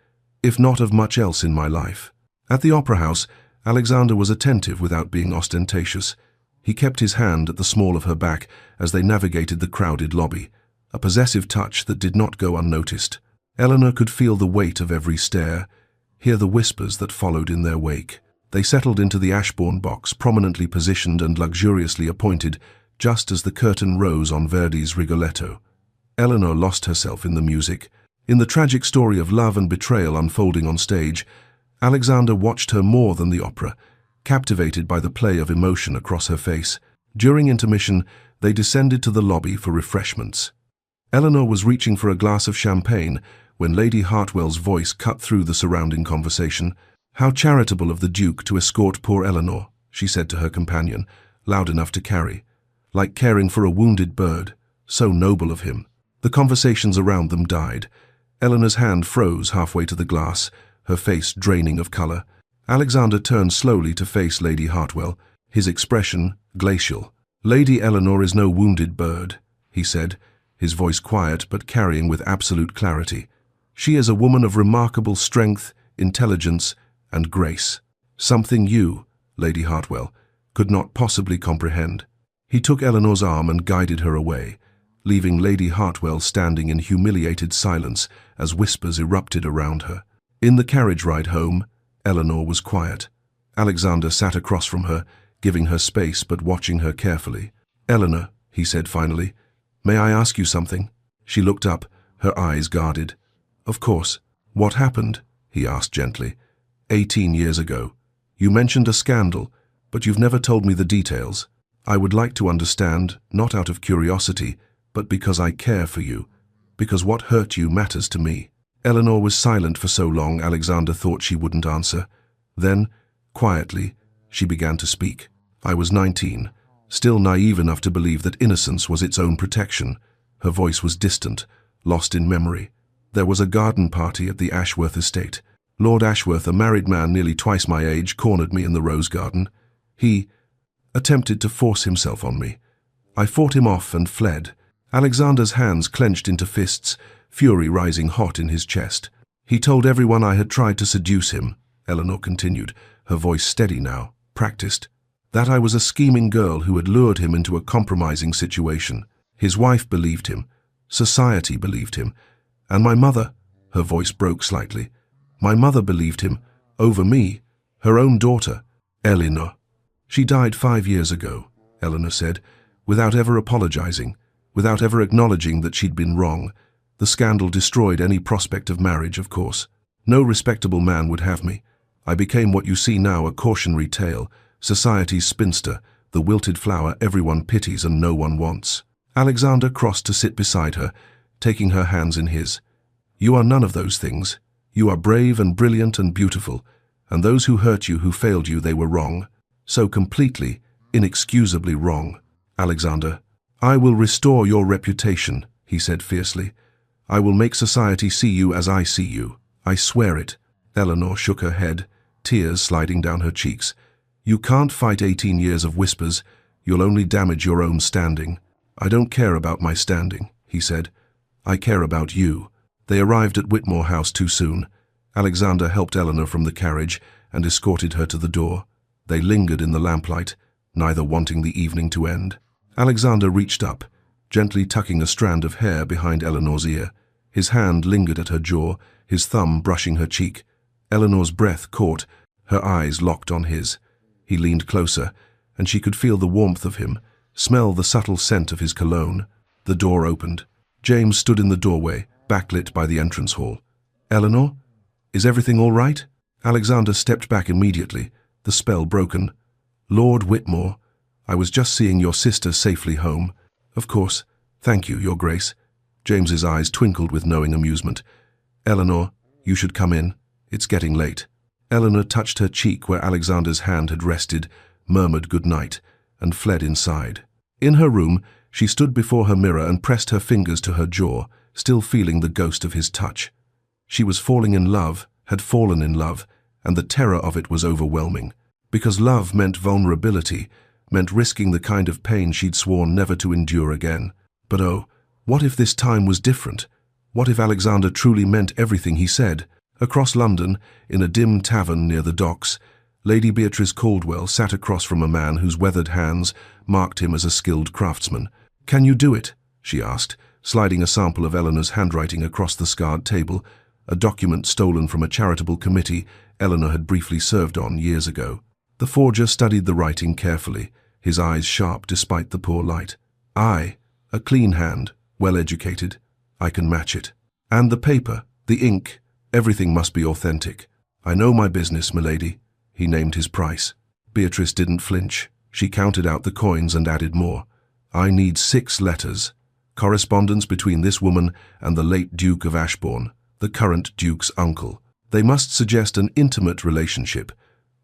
"If not of much else in my life." At the opera house, Alexander was attentive without being ostentatious. He kept his hand at the small of her back as they navigated the crowded lobby, a possessive touch that did not go unnoticed. Eleanor could feel the weight of every stare, hear the whispers that followed in their wake. They settled into the Ashbourne box, prominently positioned and luxuriously appointed, just as the curtain rose on Verdi's Rigoletto. Eleanor lost herself in the music. In the tragic story of love and betrayal unfolding on stage, Alexander watched her more than the opera, captivated by the play of emotion across her face. During intermission, they descended to the lobby for refreshments. Eleanor was reaching for a glass of champagne when Lady Hartwell's voice cut through the surrounding conversation. "How charitable of the Duke to escort poor Eleanor," she said to her companion, loud enough to carry. "Like caring for a wounded bird. So noble of him." The conversations around them died. Eleanor's hand froze halfway to the glass, her face draining of color. Alexander turned slowly to face Lady Hartwell, his expression glacial. "Lady Eleanor is no wounded bird," he said. his voice quiet but carrying with absolute clarity. "She is a woman of remarkable strength, intelligence, and grace. Something you, Lady Hartwell, could not possibly comprehend." He took Eleanor's arm and guided her away, leaving Lady Hartwell standing in humiliated silence as whispers erupted around her. In the carriage ride home, Eleanor was quiet. Alexander sat across from her, giving her space but watching her carefully. "Eleanor," he said finally, "may I ask you something?" She looked up, her eyes guarded. "Of course. What happened?" he asked gently. 18 years ago. You mentioned a scandal, but you've never told me the details. I would like to understand, not out of curiosity, but because I care for you, because what hurt you matters to me." Eleanor was silent for so long Alexander thought she wouldn't answer. Then, quietly, she began to speak. "I was 19, still naive enough to believe that innocence was its own protection." Her voice was distant, lost in memory. "There was a garden party at the Ashworth estate. Lord Ashworth, a married man nearly twice my age, cornered me in the rose garden. He attempted to force himself on me. I fought him off and fled." Alexander's hands clenched into fists, fury rising hot in his chest. "He told everyone I had tried to seduce him," Eleanor continued, her voice steady now, practiced. "That I was a scheming girl who had lured him into a compromising situation. His wife believed him. Society believed him. And my mother," her voice broke slightly, "my mother believed him, over me, her own daughter, Eleanor. She died 5 years ago," Eleanor said, without ever apologizing, without ever acknowledging that she'd been wrong. "The scandal destroyed any prospect of marriage, of course. No respectable man would have me. I became what you see now, a cautionary tale, society's spinster, the wilted flower everyone pities and no one wants." Alexander crossed to sit beside her, taking her hands in his. "You are none of those things. You are brave and brilliant and beautiful, and those who hurt you, who failed you, they were wrong. So completely, inexcusably wrong. Alexander, I will restore your reputation," he said fiercely. "I will make society see you as I see you. I swear it." Eleanor shook her head, tears sliding down her cheeks. "You can't fight 18 years of whispers. You'll only damage your own standing." "I don't care about my standing," he said. "I care about you." They arrived at Whitmore House too soon. Alexander helped Eleanor from the carriage and escorted her to the door. They lingered in the lamplight, neither wanting the evening to end. Alexander reached up, gently tucking a strand of hair behind Eleanor's ear. His hand lingered at her jaw, his thumb brushing her cheek. Eleanor's breath caught, her eyes locked on his. He leaned closer, and she could feel the warmth of him, smell the subtle scent of his cologne. The door opened. James stood in the doorway, backlit by the entrance hall. "Eleanor? Is everything all right?" Alexander stepped back immediately, the spell broken. "Lord Whitmore, I was just seeing your sister safely home." "Of course. Thank you, Your Grace." James's eyes twinkled with knowing amusement. "Eleanor, you should come in. It's getting late." Eleanor touched her cheek where Alexander's hand had rested, murmured good night, and fled inside. In her room, she stood before her mirror and pressed her fingers to her jaw, still feeling the ghost of his touch. She was falling in love, had fallen in love, and the terror of it was overwhelming. Because love meant vulnerability, meant risking the kind of pain she'd sworn never to endure again. But oh, what if this time was different? What if Alexander truly meant everything he said? Across London, in a dim tavern near the docks, Lady Beatrice Caldwell sat across from a man whose weathered hands marked him as a skilled craftsman. "Can you do it?" she asked, sliding a sample of Eleanor's handwriting across the scarred table, a document stolen from a charitable committee Eleanor had briefly served on years ago. The forger studied the writing carefully, his eyes sharp despite the poor light. "Aye, a clean hand, well-educated. I can match it. And the paper, the ink, everything must be authentic. I know my business, milady." He named his price. Beatrice didn't flinch. She counted out the coins and added more. "I need 6 letters. Correspondence between this woman and the late Duke of Ashbourne, the current Duke's uncle. They must suggest an intimate relationship,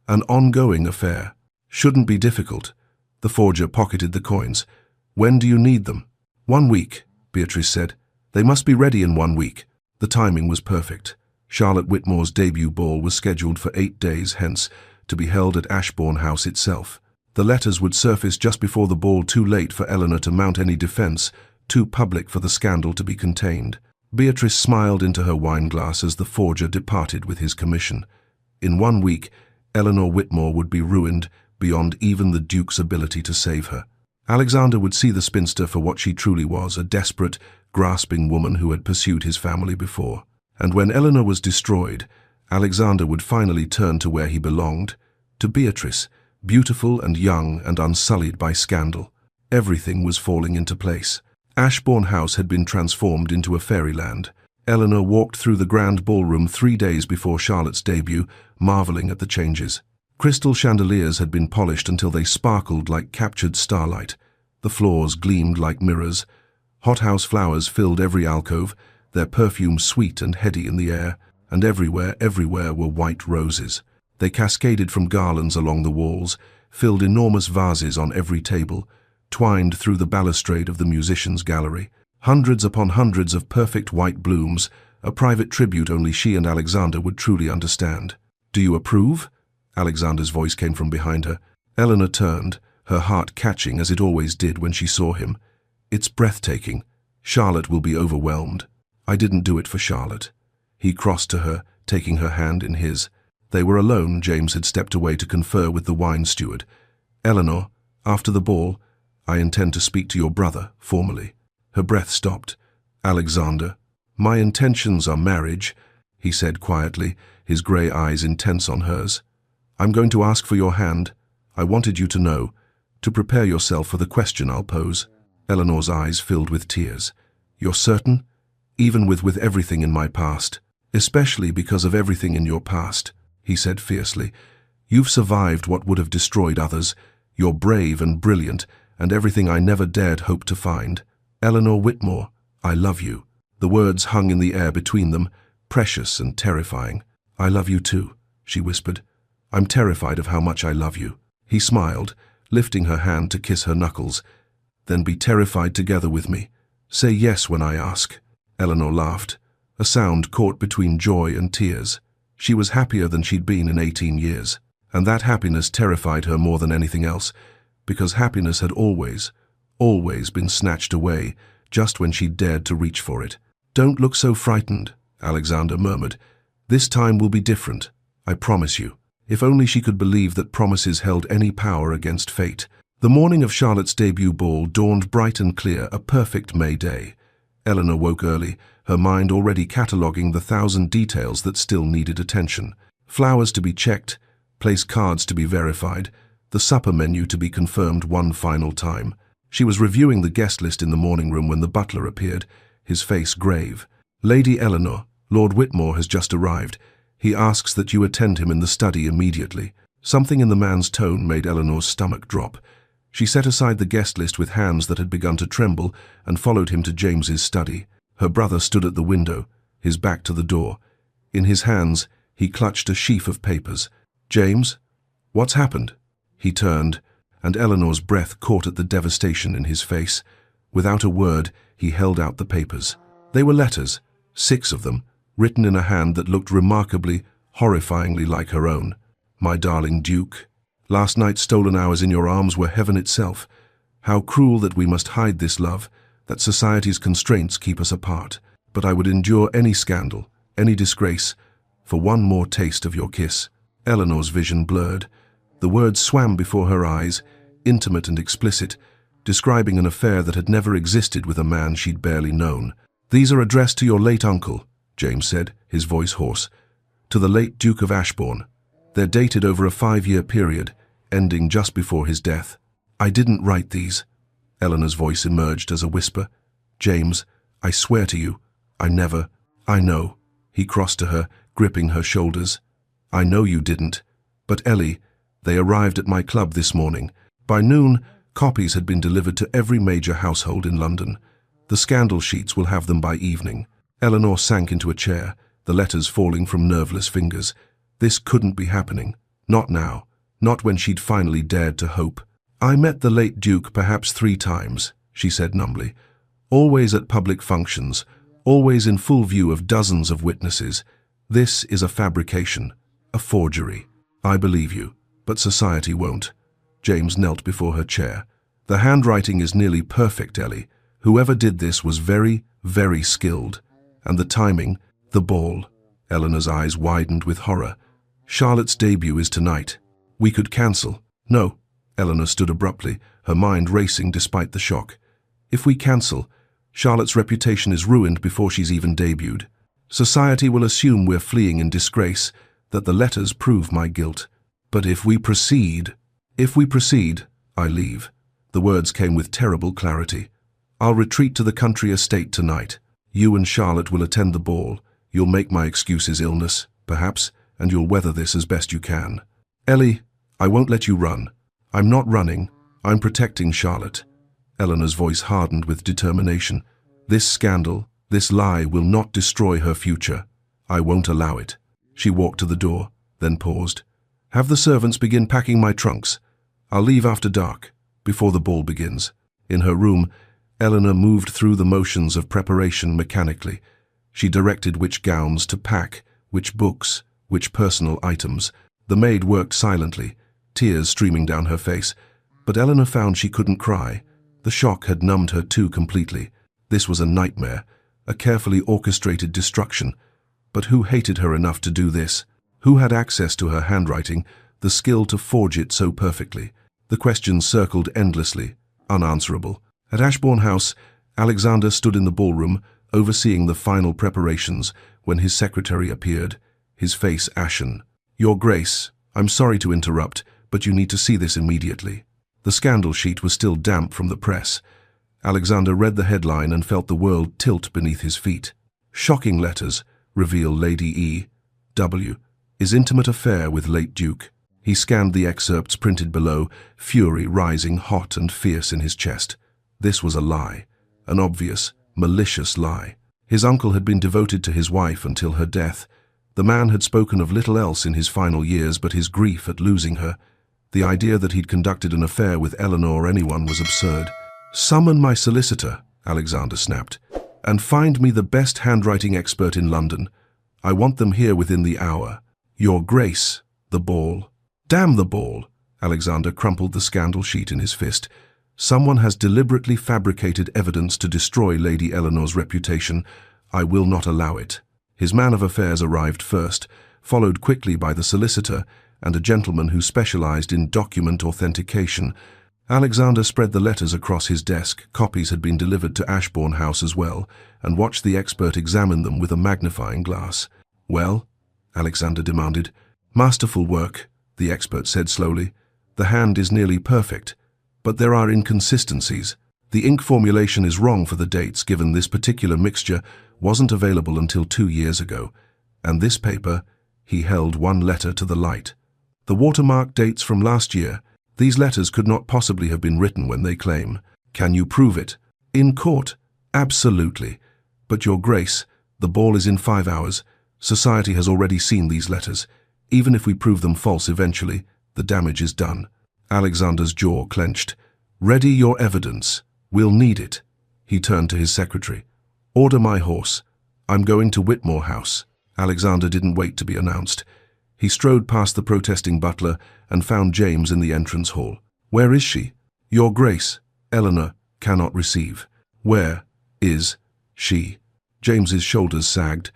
an ongoing affair. Shouldn't be difficult." The forger pocketed the coins. "When do you need them?" "1 week," Beatrice said. "They must be ready in 1 week." The timing was perfect. Charlotte Whitmore's debut ball was scheduled for 8 days hence, to be held at Ashbourne House itself. The letters would surface just before the ball, too late for Eleanor to mount any defense, too public for the scandal to be contained. Beatrice smiled into her wineglass as the forger departed with his commission. In 1 week, Eleanor Whitmore would be ruined beyond even the Duke's ability to save her. Alexander would see the spinster for what she truly was, a desperate, grasping woman who had pursued his family before. And when Eleanor was destroyed, Alexander would finally turn to where he belonged, to Beatrice, beautiful and young and unsullied by scandal. Everything was falling into place. Ashbourne House had been transformed into a fairyland. Eleanor walked through the grand ballroom 3 days before Charlotte's debut, marveling at the changes. Crystal chandeliers had been polished until they sparkled like captured starlight. The floors gleamed like mirrors. Hothouse flowers filled every alcove, their perfume sweet and heady in the air, and everywhere were white roses. They cascaded from garlands along the walls, filled enormous vases on every table, twined through the balustrade of the musicians' gallery. Hundreds upon hundreds of perfect white blooms, a private tribute only she and Alexander would truly understand. "Do you approve?" Alexander's voice came from behind her. Eleanor turned, her heart catching as it always did when she saw him. "It's breathtaking. Charlotte will be overwhelmed." "I didn't do it for Charlotte." He crossed to her, taking her hand in his. They were alone. James had stepped away to confer with the wine steward. "Eleanor, after the ball, I intend to speak to your brother, formally." Her breath stopped. "Alexander, my intentions are marriage," he said quietly, his grey eyes intense on hers. "I'm going to ask for your hand. I wanted you to know, to prepare yourself for the question I'll pose." Eleanor's eyes filled with tears. "You're certain? Even with everything in my past?" "Especially because of everything in your past," he said fiercely. "You've survived what would have destroyed others. You're brave and brilliant, and everything I never dared hope to find. Eleanor Whitmore, I love you." The words hung in the air between them, precious and terrifying. "I love you too," she whispered. "I'm terrified of how much I love you." He smiled, lifting her hand to kiss her knuckles. "Then be terrified together with me. Say yes when I ask." Eleanor laughed, a sound caught between joy and tears. She was happier than she'd been in 18 years, and that happiness terrified her more than anything else, because happiness had always been snatched away just when she dared to reach for it. "Don't look so frightened," Alexander murmured. "This time will be different, I promise you." If only she could believe that promises held any power against fate. The morning of Charlotte's debut ball dawned bright and clear, a perfect May day. Eleanor woke early, her mind already cataloguing the 1,000 details that still needed attention. Flowers to be checked, place cards to be verified, the supper menu to be confirmed one final time. She was reviewing the guest list in the morning room when the butler appeared, his face grave. "Lady Eleanor, Lord Whitmore has just arrived. He asks that you attend him in the study immediately." Something in the man's tone made Eleanor's stomach drop. She set aside the guest list with hands that had begun to tremble and followed him to James's study. Her brother stood at the window, his back to the door. In his hands, he clutched a sheaf of papers. "James, what's happened?" He turned, and Eleanor's breath caught at the devastation in his face. Without a word, he held out the papers. They were letters, 6 of them, written in a hand that looked remarkably, horrifyingly like her own. "My darling Duke, last night's stolen hours in your arms were heaven itself. How cruel that we must hide this love, that society's constraints keep us apart. But I would endure any scandal, any disgrace, for one more taste of your kiss." Eleanor's vision blurred. The words swam before her eyes, intimate and explicit, describing an affair that had never existed with a man she'd barely known. "These are addressed to your late uncle," James said, his voice hoarse. "To the late Duke of Ashbourne. They're dated over a 5-year period, ending just before his death." "I didn't write these." Eleanor's voice emerged as a whisper. "James, I swear to you, I never." "I know." He crossed to her, gripping her shoulders. "I know you didn't. But Ellie, they arrived at my club this morning. By noon, copies had been delivered to every major household in London. The scandal sheets will have them by evening." Eleanor sank into a chair, the letters falling from nerveless fingers. This couldn't be happening. Not now. Not when she'd finally dared to hope. "I met the late Duke perhaps 3 times, she said numbly. "Always at public functions, always in full view of dozens of witnesses. This is a fabrication, a forgery. I believe you, but society won't." James knelt before her chair. "The handwriting is nearly perfect, Ellie. Whoever did this was very, very skilled. And the timing, the ball. Eleanor's eyes widened with horror. Charlotte's debut is tonight. We could cancel. No. Eleanor stood abruptly, her mind racing despite the shock. If we cancel, Charlotte's reputation is ruined before she's even debuted. Society will assume we're fleeing in disgrace, that the letters prove my guilt. But if we proceed, I leave. The words came with terrible clarity. I'll retreat to the country estate tonight. You and Charlotte will attend the ball. You'll make my excuses illness, perhaps, and you'll weather this as best you can. Ellie, I won't let you run. I'm not running. I'm protecting Charlotte. Eleanor's voice hardened with determination. This scandal, this lie will not destroy her future. I won't allow it. She walked to the door, then paused. Have the servants begin packing my trunks. I'll leave after dark, before the ball begins. In her room, Eleanor moved through the motions of preparation mechanically. She directed which gowns to pack, which books, which personal items. The maid worked silently, tears streaming down her face. But Eleanor found she couldn't cry. The shock had numbed her too completely. This was a nightmare, a carefully orchestrated destruction. But who hated her enough to do this? Who had access to her handwriting, the skill to forge it so perfectly? The questions circled endlessly, unanswerable. At Ashbourne House, Alexander stood in the ballroom, overseeing the final preparations, when his secretary appeared, his face ashen. Your Grace, I'm sorry to interrupt, but you need to see this immediately. The scandal sheet was still damp from the press. Alexander read the headline and felt the world tilt beneath his feet. Shocking letters reveal Lady E. W. his intimate affair with late Duke. He scanned the excerpts printed below, fury rising hot and fierce in his chest. This was a lie, an obvious, malicious lie. His uncle had been devoted to his wife until her death. The man had spoken of little else in his final years but his grief at losing her. The idea that he'd conducted an affair with Eleanor or anyone was absurd. Summon my solicitor, Alexander snapped, and find me the best handwriting expert in London. I want them here within the hour. Your Grace, the ball. Damn the ball! Alexander crumpled the scandal sheet in his fist. Someone has deliberately fabricated evidence to destroy Lady Eleanor's reputation. I will not allow it. His man of affairs arrived first, followed quickly by the solicitor and a gentleman who specialized in document authentication. Alexander spread the letters across his desk. Copies had been delivered to Ashbourne House as well, and watched the expert examine them with a magnifying glass. Well? Alexander demanded. Masterful work, the expert said slowly. The hand is nearly perfect, but there are inconsistencies. The ink formulation is wrong for the dates, given this particular mixture wasn't available until 2 years ago. And this paper, he held one letter to the light. The watermark dates from last year. These letters could not possibly have been written when they claim. Can you prove it? In court? Absolutely. But Your Grace, the ball is in 5 hours. Society has already seen these letters. Even if we prove them false eventually, the damage is done. Alexander's jaw clenched. Ready your evidence. We'll need it. He turned to his secretary. Order my horse. I'm going to Whitmore House. Alexander didn't wait to be announced. He strode past the protesting butler and found James in the entrance hall. Where is she? Your Grace, Eleanor cannot receive. Where is she? James's shoulders sagged.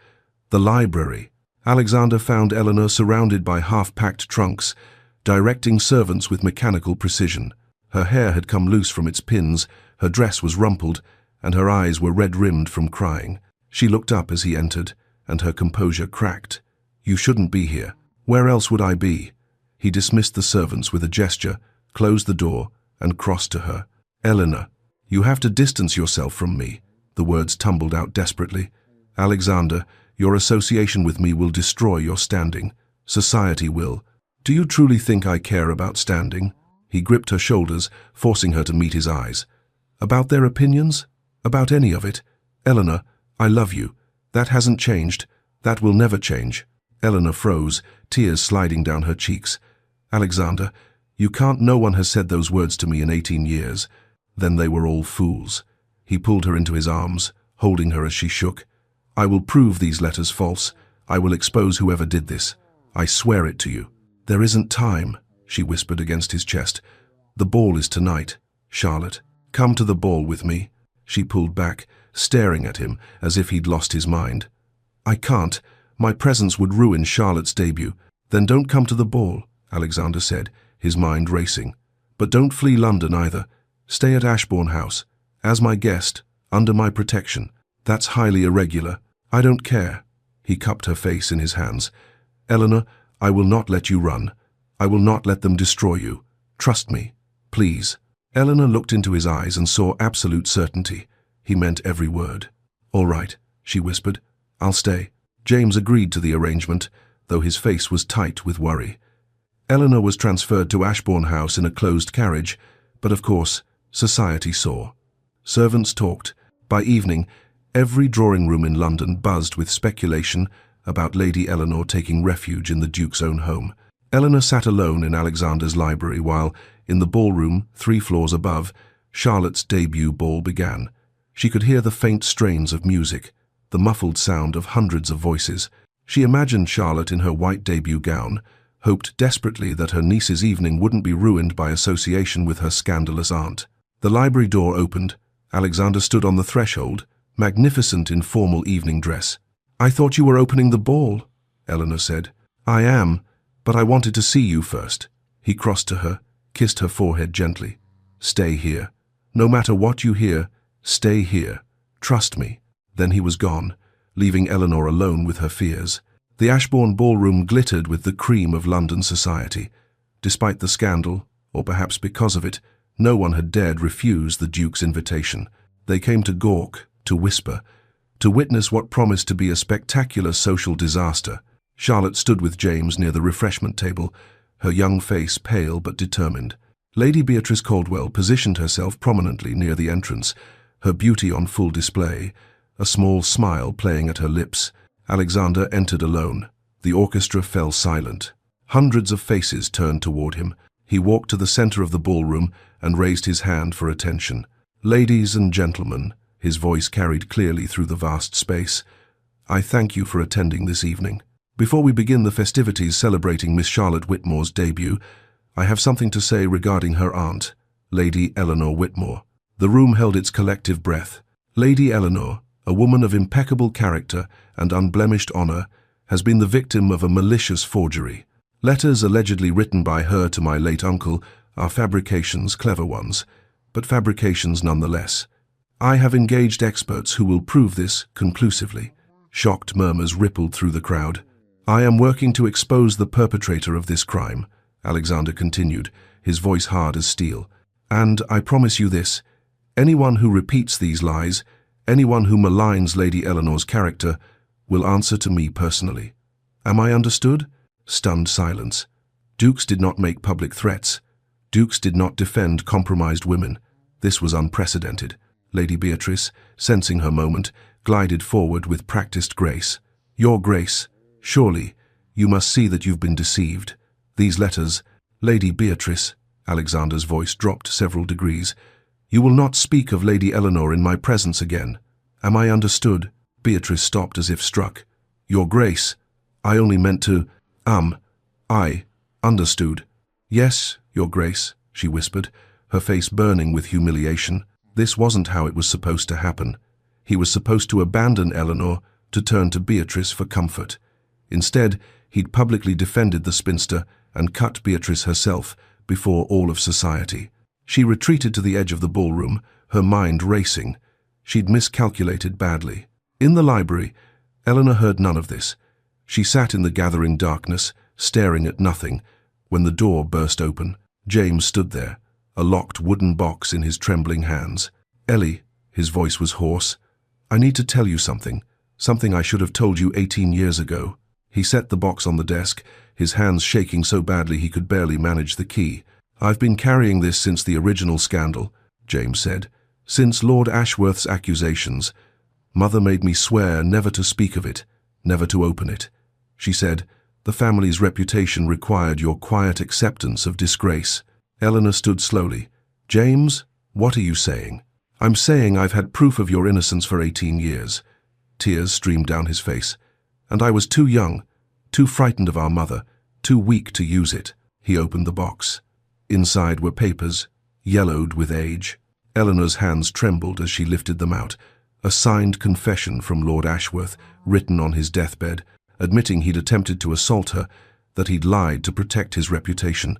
The library. Alexander found Eleanor surrounded by half-packed trunks, directing servants with mechanical precision. Her hair had come loose from its pins, her dress was rumpled, and her eyes were red-rimmed from crying. She looked up as he entered, and her composure cracked. You shouldn't be here. Where else would I be? He dismissed the servants with a gesture, closed the door, and crossed to her. Eleanor, you have to distance yourself from me. The words tumbled out desperately. Alexander, your association with me will destroy your standing. Society will. Do you truly think I care about standing? He gripped her shoulders, forcing her to meet his eyes. About their opinions? About any of it? Eleanor, I love you. That hasn't changed. That will never change. Eleanor froze, tears sliding down her cheeks. Alexander, you can't. No one has said those words to me in 18 years. Then they were all fools. He pulled her into his arms, holding her as she shook. I will prove these letters false. I will expose whoever did this. I swear it to you. There isn't time, she whispered against his chest. The ball is tonight. Charlotte, come to the ball with me. She pulled back, staring at him as if he'd lost his mind. "I can't. My presence would ruin Charlotte's debut." "Then don't come to the ball," Alexander said, his mind racing. "But don't flee London either. Stay at Ashbourne House, as my guest, under my protection." "That's highly irregular." "I don't care." He cupped her face in his hands. "Eleanor, I will not let you run. I will not let them destroy you. Trust me, please." Eleanor looked into his eyes and saw absolute certainty. He meant every word. "All right," she whispered. "I'll stay." James agreed to the arrangement, though his face was tight with worry. Eleanor was transferred to Ashbourne House in a closed carriage, but of course, society saw. Servants talked. By evening, every drawing room in London buzzed with speculation about Lady Eleanor taking refuge in the Duke's own home. Eleanor sat alone in Alexander's library while, in the ballroom, 3 floors above, Charlotte's debut ball began. She could hear the faint strains of music, the muffled sound of hundreds of voices. She imagined Charlotte in her white debut gown, hoped desperately that her niece's evening wouldn't be ruined by association with her scandalous aunt. The library door opened. Alexander stood on the threshold, magnificent in formal evening dress. "I thought you were opening the ball," Eleanor said. "I am, but I wanted to see you first." He crossed to her, kissed her forehead gently. "Stay here. No matter what you hear, stay here. Trust me." Then he was gone, leaving Eleanor alone with her fears. The Ashbourne ballroom glittered with the cream of London society. Despite the scandal, or perhaps because of it, no one had dared refuse the Duke's invitation. They came to gawk, to whisper, to witness what promised to be a spectacular social disaster. Charlotte stood with James near the refreshment table, her young face pale but determined. Lady Beatrice Caldwell positioned herself prominently near the entrance, her beauty on full display, a small smile playing at her lips. Alexander entered alone. The orchestra fell silent. Hundreds of faces turned toward him. He walked to the center of the ballroom and raised his hand for attention. "Ladies and gentlemen," his voice carried clearly through the vast space, "I thank you for attending this evening. Before we begin the festivities celebrating Miss Charlotte Whitmore's debut, I have something to say regarding her aunt, Lady Eleanor Whitmore." The room held its collective breath. Lady Eleanor, a woman of impeccable character and unblemished honor, has been the victim of a malicious forgery. Letters allegedly written by her to my late uncle are fabrications, clever ones, but fabrications nonetheless. I have engaged experts who will prove this conclusively. Shocked murmurs rippled through the crowd. "I am working to expose the perpetrator of this crime," Alexander continued, his voice hard as steel. "And I promise you this, anyone who repeats these lies, anyone who maligns Lady Eleanor's character, will answer to me personally. Am I understood?" Stunned silence. Dukes did not make public threats. Dukes did not defend compromised women. This was unprecedented. Lady Beatrice, sensing her moment, glided forward with practiced grace. "Your Grace, surely, you must see that you've been deceived. These letters—" "Lady Beatrice," Alexander's voice dropped several degrees, "you will not speak of Lady Eleanor in my presence again. Am I understood?" Beatrice stopped as if struck. "Your Grace, I only meant to—" I understood." "Yes, Your Grace," she whispered, her face burning with humiliation. This wasn't how it was supposed to happen. He was supposed to abandon Eleanor to turn to Beatrice for comfort. Instead, he'd publicly defended the spinster and cut Beatrice herself before all of society. She retreated to the edge of the ballroom, her mind racing. She'd miscalculated badly. In the library, Eleanor heard none of this. She sat in the gathering darkness, staring at nothing, when the door burst open. James stood there, a locked wooden box in his trembling hands. "Ellie," his voice was hoarse, "I need to tell you something I should have told you 18 years ago." He set the box on the desk, his hands shaking so badly he could barely manage the key. "I've been carrying this since the original scandal," James said. "Since Lord Ashworth's accusations. Mother made me swear never to speak of it, never to open it. She said, the family's reputation required your quiet acceptance of disgrace." Eleanor stood slowly. "James, what are you saying?" "I'm saying I've had proof of your innocence for 18 years. Tears streamed down his face. "And I was too young, too frightened of our mother, too weak to use it." He opened the box. Inside were papers, yellowed with age. Eleanor's hands trembled as she lifted them out. A signed confession from Lord Ashworth, written on his deathbed, admitting he'd attempted to assault her, that he'd lied to protect his reputation.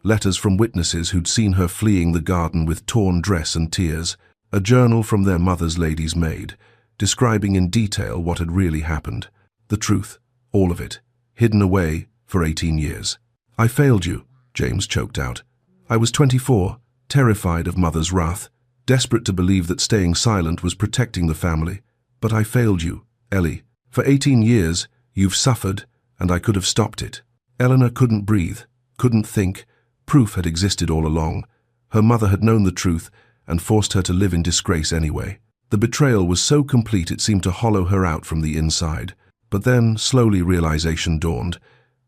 Letters from witnesses who'd seen her fleeing the garden with torn dress and tears. A journal from their mother's lady's maid, describing in detail what had really happened. The truth, all of it, hidden away for 18 years. "I failed you," James choked out. "I was 24, terrified of mother's wrath, desperate to believe that staying silent was protecting the family. But I failed you, Ellie. For 18 years, you've suffered, and I could have stopped it." Eleanor couldn't breathe, couldn't think. Proof had existed all along. Her mother had known the truth and forced her to live in disgrace anyway. The betrayal was so complete it seemed to hollow her out from the inside. But then, slowly, realization dawned.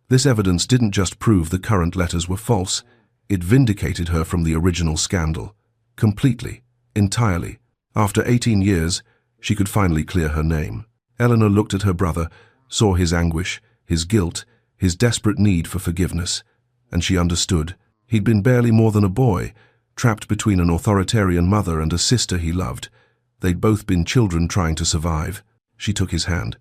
This evidence didn't just prove the current letters were false, it vindicated her from the original scandal. Completely, entirely. After 18 years, she could finally clear her name. Eleanor looked at her brother, saw his anguish, his guilt, his desperate need for forgiveness, and she understood. He'd been barely more than a boy, trapped between an authoritarian mother and a sister he loved. They'd both been children trying to survive. She took his hand.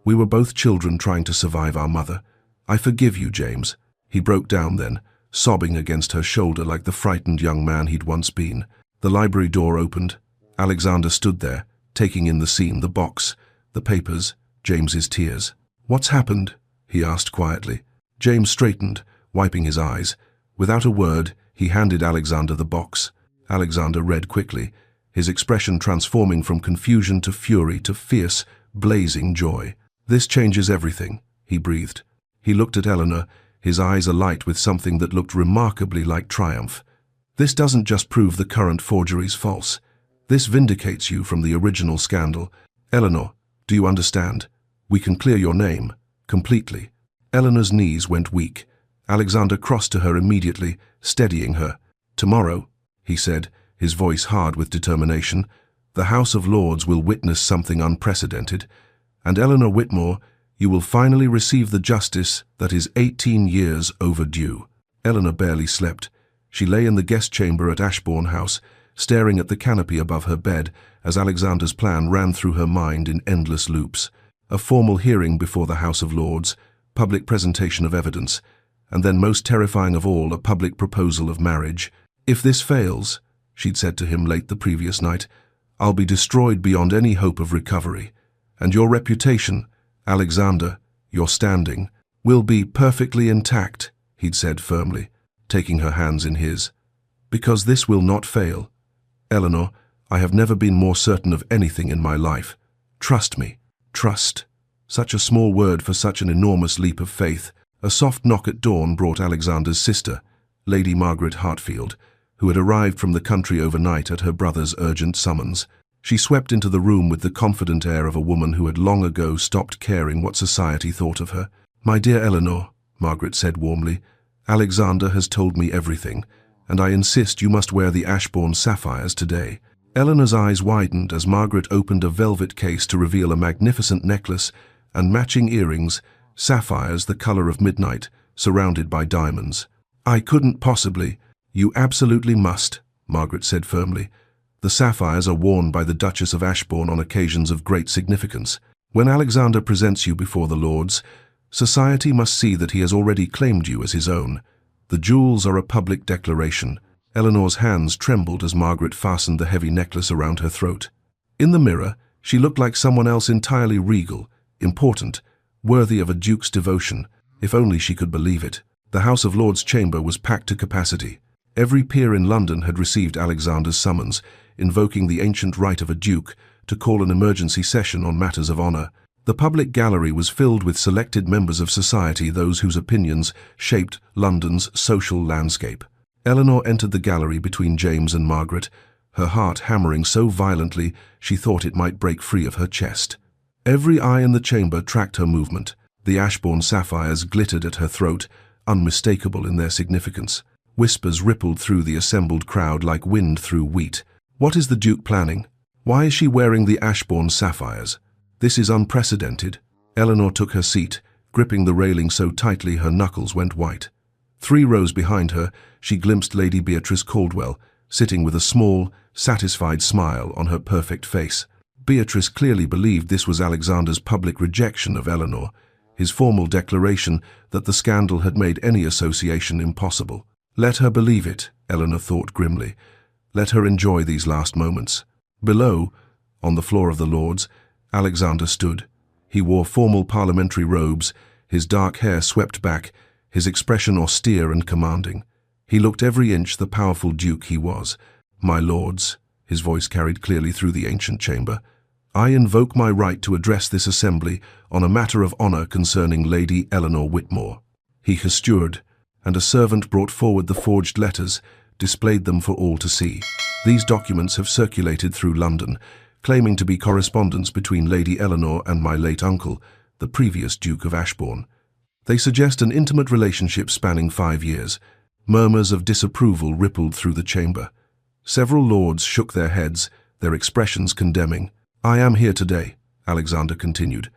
"We were both children trying to survive our mother. I forgive you, James." He broke down then, sobbing against her shoulder like the frightened young man he'd once been. The library door opened. Alexander stood there, taking in the scene, the box, the papers, James's tears. "What's happened?" he asked quietly. James straightened, wiping his eyes. Without a word, he handed Alexander the box. Alexander read quickly, his expression transforming from confusion to fury to fierce, blazing joy. "This changes everything," he breathed. He looked at Eleanor, his eyes alight with something that looked remarkably like triumph. "This doesn't just prove the current forgery's false. This vindicates you from the original scandal. Eleanor, do you understand? We can clear your name, completely." Eleanor's knees went weak. Alexander crossed to her immediately, steadying her. "Tomorrow," he said, his voice hard with determination, "the House of Lords will witness something unprecedented. And Eleanor Whitmore, you will finally receive the justice that is 18 years overdue." Eleanor barely slept. She lay in the guest chamber at Ashbourne House, staring at the canopy above her bed as Alexander's plan ran through her mind in endless loops. A formal hearing before the House of Lords, public presentation of evidence, and then most terrifying of all, a public proposal of marriage. "If this fails," she'd said to him late the previous night, "I'll be destroyed beyond any hope of recovery. And your reputation, Alexander, your standing, will be perfectly intact," he'd said firmly, taking her hands in his. "Because this will not fail. Eleanor, I have never been more certain of anything in my life. Trust me." Trust. Such a small word for such an enormous leap of faith. A soft knock at dawn brought Alexander's sister, Lady Margaret Hartfield, who had arrived from the country overnight at her brother's urgent summons. She swept into the room with the confident air of a woman who had long ago stopped caring what society thought of her. "My dear Eleanor," Margaret said warmly, "Alexander has told me everything, and I insist you must wear the Ashbourne sapphires today." Eleanor's eyes widened as Margaret opened a velvet case to reveal a magnificent necklace and matching earrings, sapphires the color of midnight, surrounded by diamonds. "I couldn't possibly." "You absolutely must," Margaret said firmly. "The sapphires are worn by the Duchess of Ashbourne on occasions of great significance. When Alexander presents you before the Lords, society must see that he has already claimed you as his own. The jewels are a public declaration." Eleanor's hands trembled as Margaret fastened the heavy necklace around her throat. In the mirror, she looked like someone else entirely regal, important, worthy of a duke's devotion, if only she could believe it. The House of Lords chamber was packed to capacity. Every peer in London had received Alexander's summons, invoking the ancient right of a duke to call an emergency session on matters of honor. The public gallery was filled with selected members of society, those whose opinions shaped London's social landscape. Eleanor entered the gallery between James and Margaret, her heart hammering so violently she thought it might break free of her chest. Every eye in the chamber tracked her movement. The Ashbourne sapphires glittered at her throat, unmistakable in their significance. Whispers rippled through the assembled crowd like wind through wheat. "What is the Duke planning? Why is she wearing the Ashbourne sapphires? This is unprecedented." Eleanor took her seat, gripping the railing so tightly her knuckles went white. 3 rows behind her, she glimpsed Lady Beatrice Caldwell, sitting with a small, satisfied smile on her perfect face. Beatrice clearly believed this was Alexander's public rejection of Eleanor, his formal declaration that the scandal had made any association impossible. Let her believe it, Eleanor thought grimly. Let her enjoy these last moments. Below, on the floor of the Lords, Alexander stood. He wore formal parliamentary robes, his dark hair swept back, his expression austere and commanding. He looked every inch the powerful duke he was. "My lords," his voice carried clearly through the ancient chamber, "I invoke my right to address this assembly on a matter of honor concerning Lady Eleanor Whitmore." He gestured, and a servant brought forward the forged letters, displayed them for all to see. These documents have circulated through London, claiming to be correspondence between Lady Eleanor and my late uncle, the previous Duke of Ashbourne. They suggest an intimate relationship spanning 5 years. Murmurs of disapproval rippled through the chamber. Several lords shook their heads, their expressions condemning. "I am here today," Alexander continued,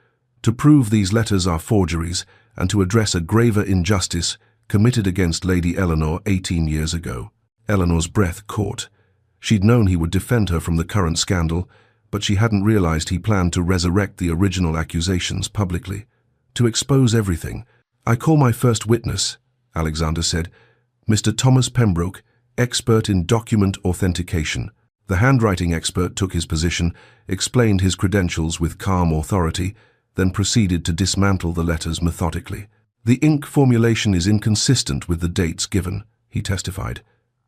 "to prove these letters are forgeries and to address a graver injustice committed against Lady Eleanor 18 years ago." Eleanor's breath caught. She'd known he would defend her from the current scandal, but she hadn't realized he planned to resurrect the original accusations publicly, to expose everything. "I call my first witness," Alexander said, "Mr. Thomas Pembroke, expert in document authentication." The handwriting expert took his position, explained his credentials with calm authority, then proceeded to dismantle the letters methodically. "The ink formulation is inconsistent with the dates given," he testified.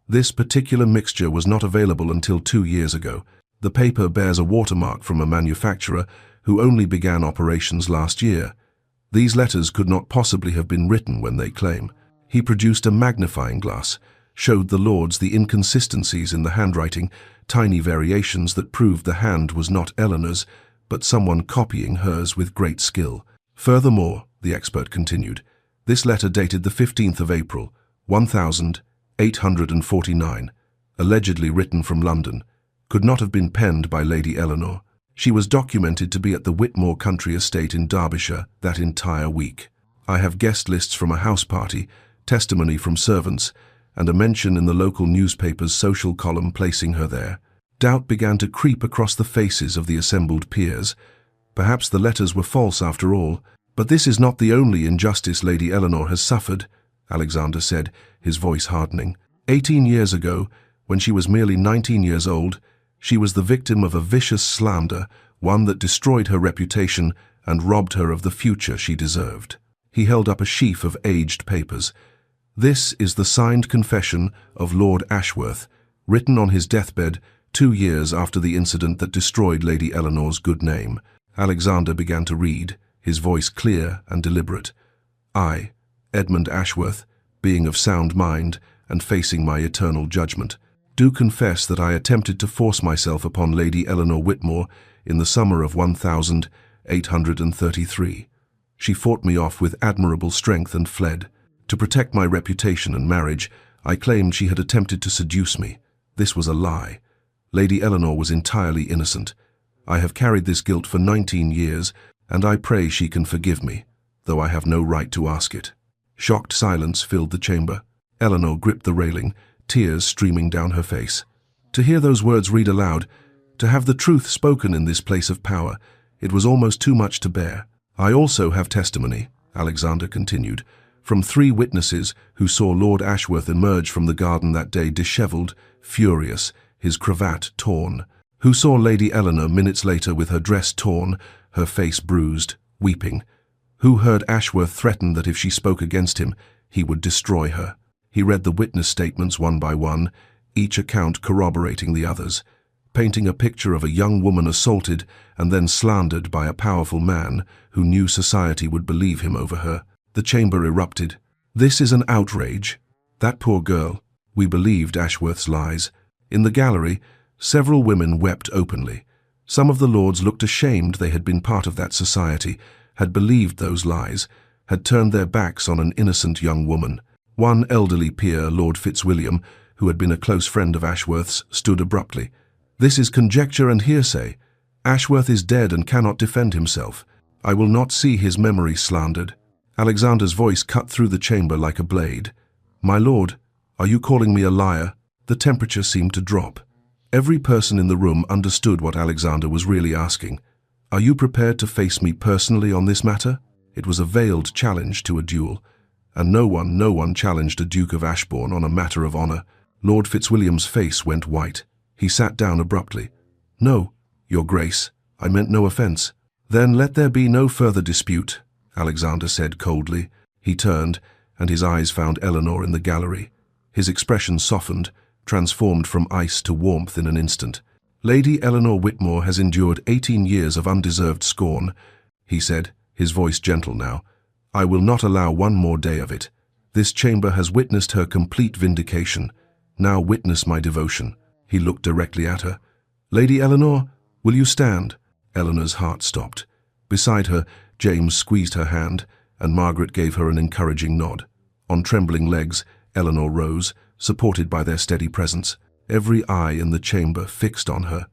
"This particular mixture was not available until 2 years ago. The paper bears a watermark from a manufacturer who only began operations last year. These letters could not possibly have been written when they claim." He produced a magnifying glass, showed the lords the inconsistencies in the handwriting, tiny variations that proved the hand was not Eleanor's, but someone copying hers with great skill. "Furthermore," the expert continued, "this letter dated the 15th of April, 1849, allegedly written from London, could not have been penned by Lady Eleanor. She was documented to be at the Whitmore country estate in Derbyshire that entire week. I have guest lists from a house party, testimony from servants, and a mention in the local newspaper's social column placing her there." Doubt began to creep across the faces of the assembled peers. Perhaps the letters were false after all. "But this is not the only injustice Lady Eleanor has suffered," Alexander said, his voice hardening. 18 years ago, when she was merely 19 years old, she was the victim of a vicious slander, one that destroyed her reputation and robbed her of the future she deserved." He held up a sheaf of aged papers. "This is the signed confession of Lord Ashworth, written on his deathbed 2 years after the incident that destroyed Lady Eleanor's good name." Alexander began to read, his voice clear and deliberate. "I, Edmund Ashworth, being of sound mind and facing my eternal judgment, do confess that I attempted to force myself upon Lady Eleanor Whitmore in the summer of 1833. She fought me off with admirable strength and fled. To protect my reputation and marriage, I claimed she had attempted to seduce me. This was a lie. Lady Eleanor was entirely innocent. I have carried this guilt for 19 years, and I pray she can forgive me, though I have no right to ask it." Shocked silence filled the chamber. Eleanor gripped the railing, tears streaming down her face. To hear those words read aloud, to have the truth spoken in this place of power, it was almost too much to bear. "I also have testimony," Alexander continued, "from 3 witnesses who saw Lord Ashworth emerge from the garden that day dishevelled, furious, his cravat torn, who saw Lady Eleanor minutes later with her dress torn, her face bruised, weeping, who heard Ashworth threaten that if she spoke against him, he would destroy her." He read the witness statements one by one, each account corroborating the others, painting a picture of a young woman assaulted and then slandered by a powerful man who knew society would believe him over her. The chamber erupted. "This is an outrage. That poor girl. We believed Ashworth's lies." In the gallery, several women wept openly. Some of the lords looked ashamed they had been part of that society, had believed those lies, had turned their backs on an innocent young woman. One elderly peer, Lord Fitzwilliam, who had been a close friend of Ashworth's, stood abruptly. "This is conjecture and hearsay. Ashworth is dead and cannot defend himself. I will not see his memory slandered." Alexander's voice cut through the chamber like a blade. "My lord, are you calling me a liar?" The temperature seemed to drop. Every person in the room understood what Alexander was really asking. "Are you prepared to face me personally on this matter?" It was a veiled challenge to a duel, and no one challenged a Duke of Ashbourne on a matter of honor. Lord Fitzwilliam's face went white. He sat down abruptly. "No, Your Grace, I meant no offense." "Then let there be no further dispute," Alexander said coldly. He turned, and his eyes found Eleanor in the gallery. His expression softened, transformed from ice to warmth in an instant. "Lady Eleanor Whitmore has endured 18 years of undeserved scorn," he said, his voice gentle now. "I will not allow one more day of it. This chamber has witnessed her complete vindication. Now witness my devotion." He looked directly at her. "Lady Eleanor, will you stand?" Eleanor's heart stopped. Beside her, James squeezed her hand, and Margaret gave her an encouraging nod. On trembling legs, Eleanor rose, supported by their steady presence, every eye in the chamber fixed on her.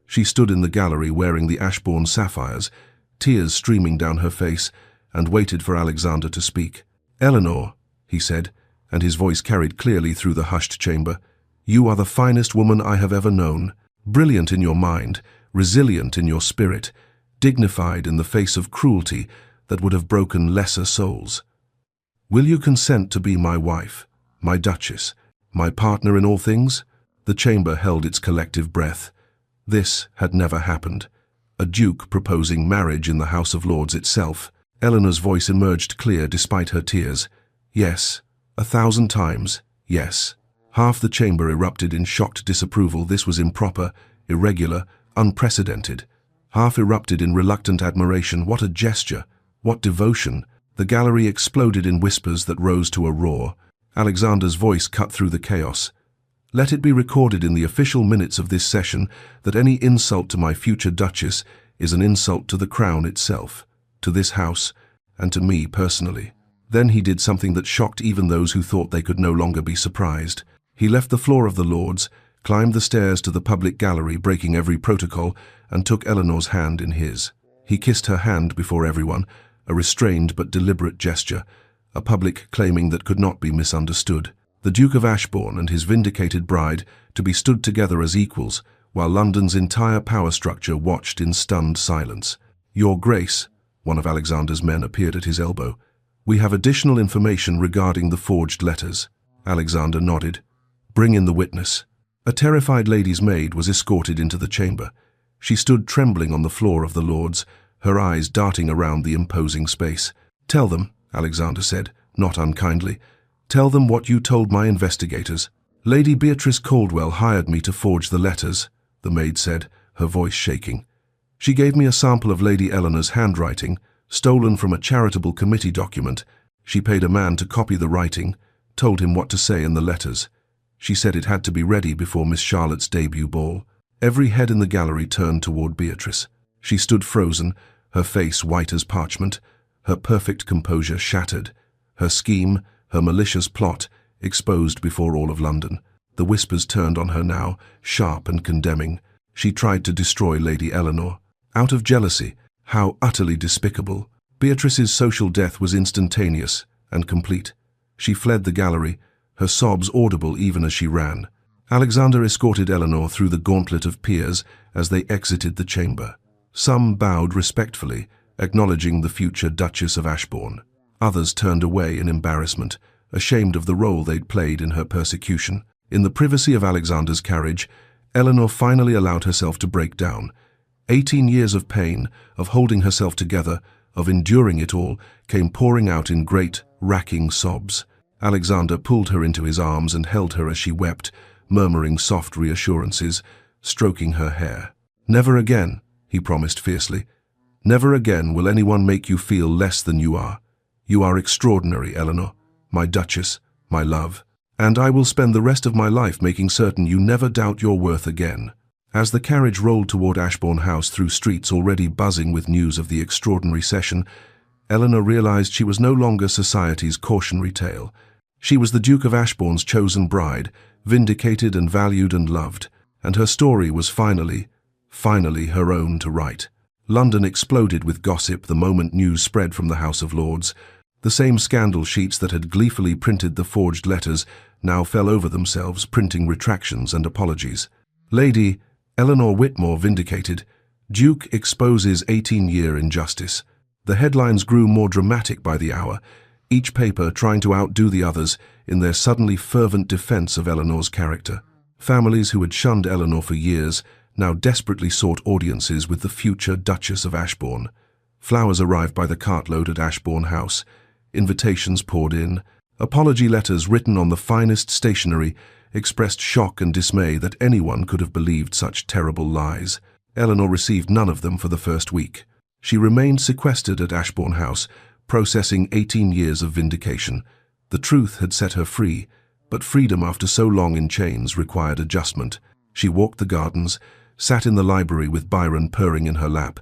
She stood in the gallery wearing the Ashbourne sapphires, tears streaming down her face, and waited for Alexander to speak. "Eleanor," he said, and his voice carried clearly through the hushed chamber, "you are the finest woman I have ever known, brilliant in your mind, resilient in your spirit, dignified in the face of cruelty that would have broken lesser souls. Will you consent to be my wife, my Duchess, my partner in all things?" The chamber held its collective breath. This had never happened. A duke proposing marriage in the House of Lords itself. Eleanor's voice emerged clear despite her tears. "Yes, 1,000 times, yes." Half the chamber erupted in shocked disapproval. This was improper, irregular, unprecedented. Half erupted in reluctant admiration. What a gesture! What devotion! The gallery exploded in whispers that rose to a roar. Alexander's voice cut through the chaos. "Let it be recorded in the official minutes of this session that any insult to my future Duchess is an insult to the Crown itself, to this house, and to me personally." Then he did something that shocked even those who thought they could no longer be surprised. He left the floor of the Lords, climbed the stairs to the public gallery, breaking every protocol, and took Eleanor's hand in his. He kissed her hand before everyone, a restrained but deliberate gesture, a public claiming that could not be misunderstood. The Duke of Ashbourne and his vindicated bride to be stood together as equals, while London's entire power structure watched in stunned silence. "Your Grace," one of Alexander's men appeared at his elbow. "We have additional information regarding the forged letters." Alexander nodded. "Bring in the witness." A terrified lady's maid was escorted into the chamber. She stood trembling on the floor of the Lords, her eyes darting around the imposing space. "Tell them," Alexander said, not unkindly. "Tell them what you told my investigators." "Lady Beatrice Caldwell hired me to forge the letters," the maid said, her voice shaking. "She gave me a sample of Lady Eleanor's handwriting, stolen from a charitable committee document. She paid a man to copy the writing, told him what to say in the letters. She said it had to be ready before Miss Charlotte's debut ball." Every head in the gallery turned toward Beatrice. She stood frozen, her face white as parchment, her perfect composure shattered, her scheme, her malicious plot, exposed before all of London. The whispers turned on her now, sharp and condemning. She tried to destroy Lady Eleanor. Out of jealousy. How utterly despicable. Beatrice's social death was instantaneous and complete. She fled the gallery, her sobs audible even as she ran. Alexander escorted Eleanor through the gauntlet of peers as they exited the chamber. Some bowed respectfully, acknowledging the future Duchess of Ashbourne. Others turned away in embarrassment, ashamed of the role they'd played in her persecution. In the privacy of Alexander's carriage, Eleanor finally allowed herself to break down. 18 years of pain, of holding herself together, of enduring it all, came pouring out in great, racking sobs. Alexander pulled her into his arms and held her as she wept, murmuring soft reassurances, stroking her hair. "Never again," he promised fiercely. "Never again will anyone make you feel less than you are. You are extraordinary, Eleanor, my Duchess, my love, and I will spend the rest of my life making certain you never doubt your worth again." As the carriage rolled toward Ashbourne House through streets already buzzing with news of the extraordinary session, Eleanor realized she was no longer society's cautionary tale. She was the Duke of Ashbourne's chosen bride, vindicated and valued and loved, and her story was finally her own to write. London exploded with gossip the moment news spread from the House of Lords. The same scandal sheets that had gleefully printed the forged letters now fell over themselves, printing retractions and apologies. Lady Eleanor Whitmore vindicated. Duke exposes 18-year injustice. The headlines grew more dramatic by the hour, each paper trying to outdo the others in their suddenly fervent defense of Eleanor's character. Families who had shunned Eleanor for years now desperately sought audiences with the future Duchess of Ashbourne. Flowers arrived by the cartload at Ashbourne House. Invitations poured in. Apology letters written on the finest stationery expressed shock and dismay that anyone could have believed such terrible lies. Eleanor received none of them for the first week. She remained sequestered at Ashbourne House, processing 18 years of vindication. The truth had set her free, but freedom after so long in chains required adjustment. She walked the gardens, sat in the library with Byron purring in her lap,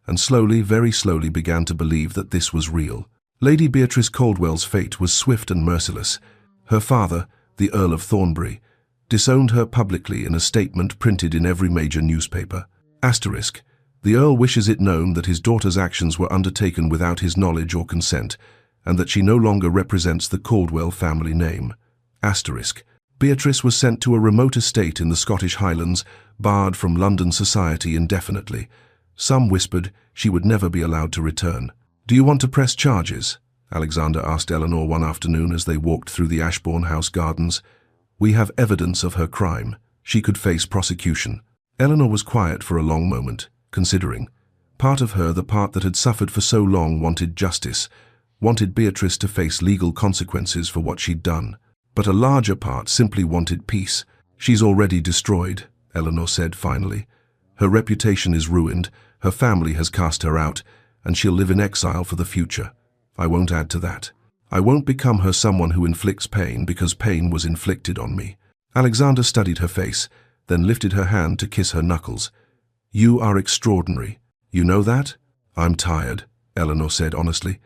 and slowly, very slowly began to believe that this was real. Lady Beatrice Caldwell's fate was swift and merciless. Her father, the Earl of Thornbury, disowned her publicly in a statement printed in every major newspaper. Asterisk. The Earl wishes it known that his daughter's actions were undertaken without his knowledge or consent, and that she no longer represents the Caldwell family name. Asterisk. Beatrice was sent to a remote estate in the Scottish Highlands, barred from London society indefinitely. Some whispered she would never be allowed to return. "Do you want to press charges?" Alexander asked Eleanor one afternoon as they walked through the Ashbourne House gardens. "We have evidence of her crime. She could face prosecution." Eleanor was quiet for a long moment, considering. Part of her, the part that had suffered for so long, wanted justice, wanted Beatrice to face legal consequences for what she'd done. But a larger part simply wanted peace. "She's already destroyed," Eleanor said finally. "Her reputation is ruined, her family has cast her out, and she'll live in exile for the future. I won't add to that. I won't become her someone who inflicts pain because pain was inflicted on me." Alexander studied her face, then lifted her hand to kiss her knuckles. "You are extraordinary. You know that?" "I'm tired," Eleanor said honestly.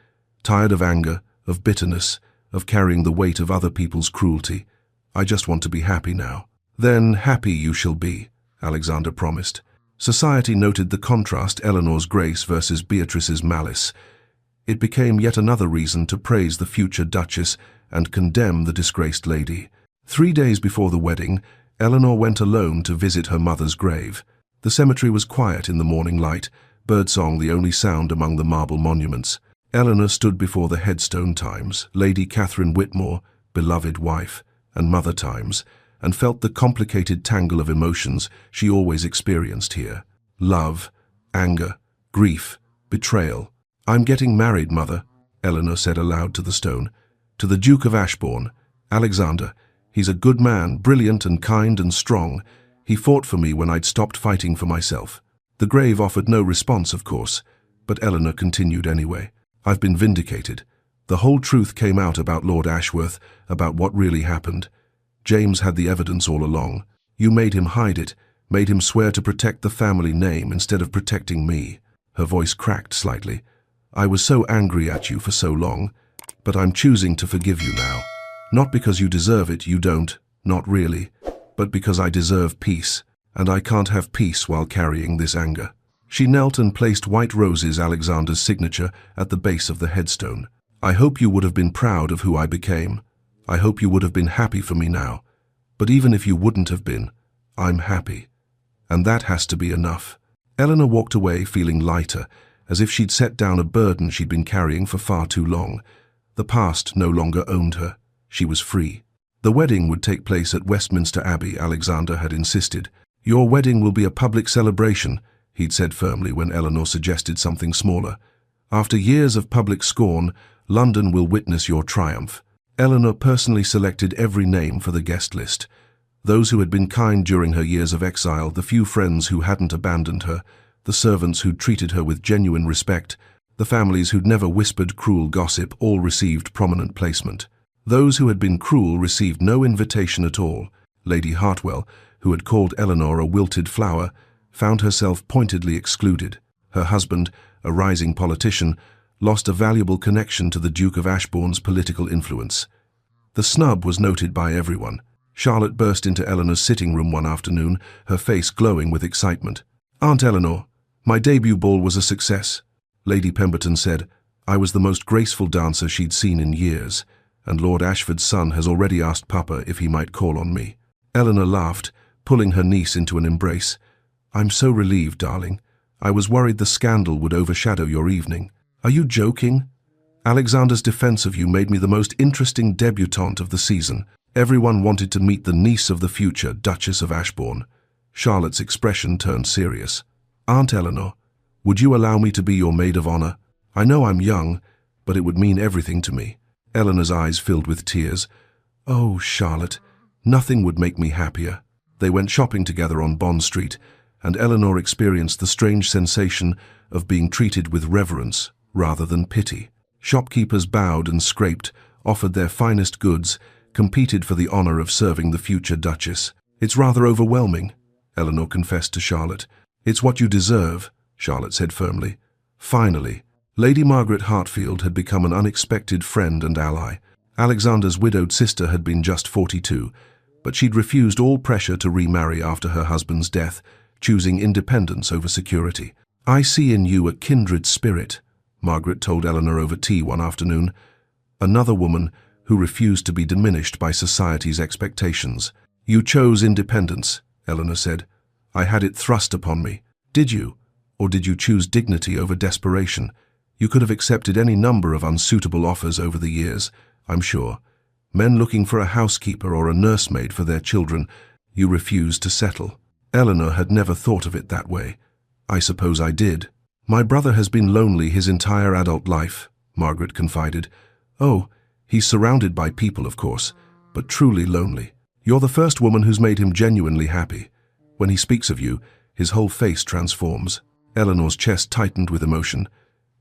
"Tired of anger, of bitterness, of carrying the weight of other people's cruelty. I just want to be happy now." "Then happy you shall be," Alexander promised. Society noted the contrast, Eleanor's grace versus Beatrice's malice. It became yet another reason to praise the future Duchess and condemn the disgraced lady. 3 days before the wedding, Eleanor went alone to visit her mother's grave. The cemetery was quiet in the morning light, birdsong the only sound among the marble monuments. Eleanor stood before the headstone times, Lady Catherine Whitmore, beloved wife, and mother times, and felt the complicated tangle of emotions she always experienced here. Love, anger, grief, betrayal. "I'm getting married, Mother," Eleanor said aloud to the stone. "To the Duke of Ashbourne, Alexander. He's a good man, brilliant and kind and strong. He fought for me when I'd stopped fighting for myself." The grave offered no response, of course, but Eleanor continued anyway. "I've been vindicated. The whole truth came out about Lord Ashworth, about what really happened. James had the evidence all along. You made him hide it, made him swear to protect the family name instead of protecting me." Her voice cracked slightly. "I was so angry at you for so long, but I'm choosing to forgive you now. Not because you deserve it, you don't, not really, but because I deserve peace, and I can't have peace while carrying this anger." She knelt and placed white roses, Alexander's signature, at the base of the headstone. "I hope you would have been proud of who I became. I hope you would have been happy for me now. But even if you wouldn't have been, I'm happy. And that has to be enough." Eleanor walked away feeling lighter, as if she'd set down a burden she'd been carrying for far too long. The past no longer owned her. She was free. The wedding would take place at Westminster Abbey, Alexander had insisted. "Your wedding will be a public celebration," he'd said firmly when Eleanor suggested something smaller. "After years of public scorn, London will witness your triumph." Eleanor personally selected every name for the guest list. Those who had been kind during her years of exile, the few friends who hadn't abandoned her, the servants who'd treated her with genuine respect, the families who'd never whispered cruel gossip, all received prominent placement. Those who had been cruel received no invitation at all. Lady Hartwell, who had called Eleanor a wilted flower, found herself pointedly excluded. Her husband, a rising politician, lost a valuable connection to the Duke of Ashbourne's political influence. The snub was noted by everyone. Charlotte burst into Eleanor's sitting room one afternoon, her face glowing with excitement. "Aunt Eleanor, my debut ball was a success," Lady Pemberton said. I was the most graceful dancer she'd seen in years, and Lord Ashford's son has already asked Papa if he might call on me. Eleanor laughed, pulling her niece into an embrace. I'm so relieved, darling. I was worried the scandal would overshadow your evening. Are you joking? Alexander's defense of you made me the most interesting debutante of the season. Everyone wanted to meet the niece of the future Duchess of Ashbourne. Charlotte's expression turned serious. Aunt Eleanor, would you allow me to be your maid of honor? I know I'm young, but it would mean everything to me. Eleanor's eyes filled with tears. Oh, Charlotte, nothing would make me happier. They went shopping together on Bond Street, and Eleanor experienced the strange sensation of being treated with reverence rather than pity. Shopkeepers bowed and scraped, offered their finest goods, competed for the honor of serving the future Duchess. It's rather overwhelming, Eleanor confessed to Charlotte. It's what you deserve, Charlotte said firmly. Finally, Lady Margaret Hartfield had become an unexpected friend and ally. Alexander's widowed sister had been just 42, but she'd refused all pressure to remarry after her husband's death, choosing independence over security. I see in you a kindred spirit, Margaret told Eleanor over tea one afternoon. Another woman who refused to be diminished by society's expectations. You chose independence, Eleanor said. I had it thrust upon me. Did you? Or did you choose dignity over desperation? You could have accepted any number of unsuitable offers over the years, I'm sure. Men looking for a housekeeper or a nursemaid for their children, you refused to settle. Eleanor had never thought of it that way. I suppose I did. My brother has been lonely his entire adult life, Margaret confided. Oh, he's surrounded by people, of course, but truly lonely. You're the first woman who's made him genuinely happy. When he speaks of you, his whole face transforms. Eleanor's chest tightened with emotion.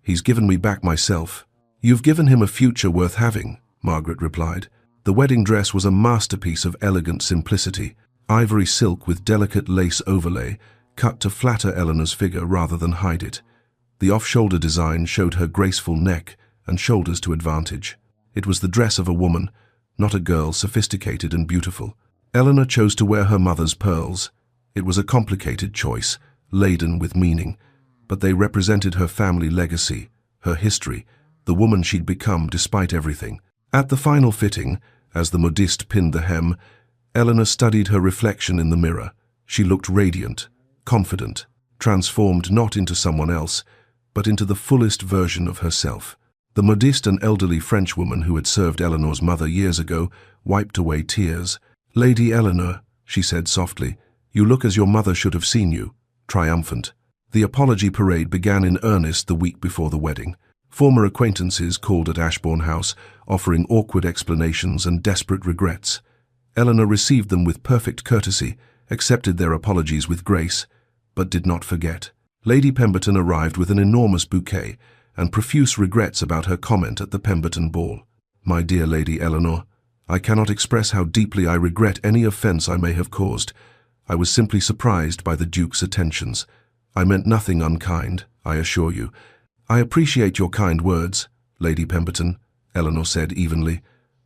He's given me back myself. You've given him a future worth having, Margaret replied. The wedding dress was a masterpiece of elegant simplicity, ivory silk with delicate lace overlay, cut to flatter Eleanor's figure rather than hide it. The off-shoulder design showed her graceful neck and shoulders to advantage. It was the dress of a woman, not a girl sophisticated and beautiful. Eleanor chose to wear her mother's pearls. It was a complicated choice, laden with meaning, but they represented her family legacy, her history, the woman she'd become despite everything. At the final fitting, as the modiste pinned the hem, Eleanor studied her reflection in the mirror. She looked radiant, confident, transformed not into someone else, but into the fullest version of herself. The modiste, an elderly Frenchwoman who had served Eleanor's mother years ago, wiped away tears. Lady Eleanor, she said softly, you look as your mother should have seen you, triumphant. The apology parade began in earnest the week before the wedding. Former acquaintances called at Ashbourne House, offering awkward explanations and desperate regrets. Eleanor received them with perfect courtesy, accepted their apologies with grace, but did not forget. Lady Pemberton arrived with an enormous bouquet and profuse regrets about her comment at the Pemberton ball. My dear Lady Eleanor, I cannot express how deeply I regret any offence I may have caused. I was simply surprised by the Duke's attentions. I meant nothing unkind, I assure you. I appreciate your kind words, Lady Pemberton, Eleanor said evenly.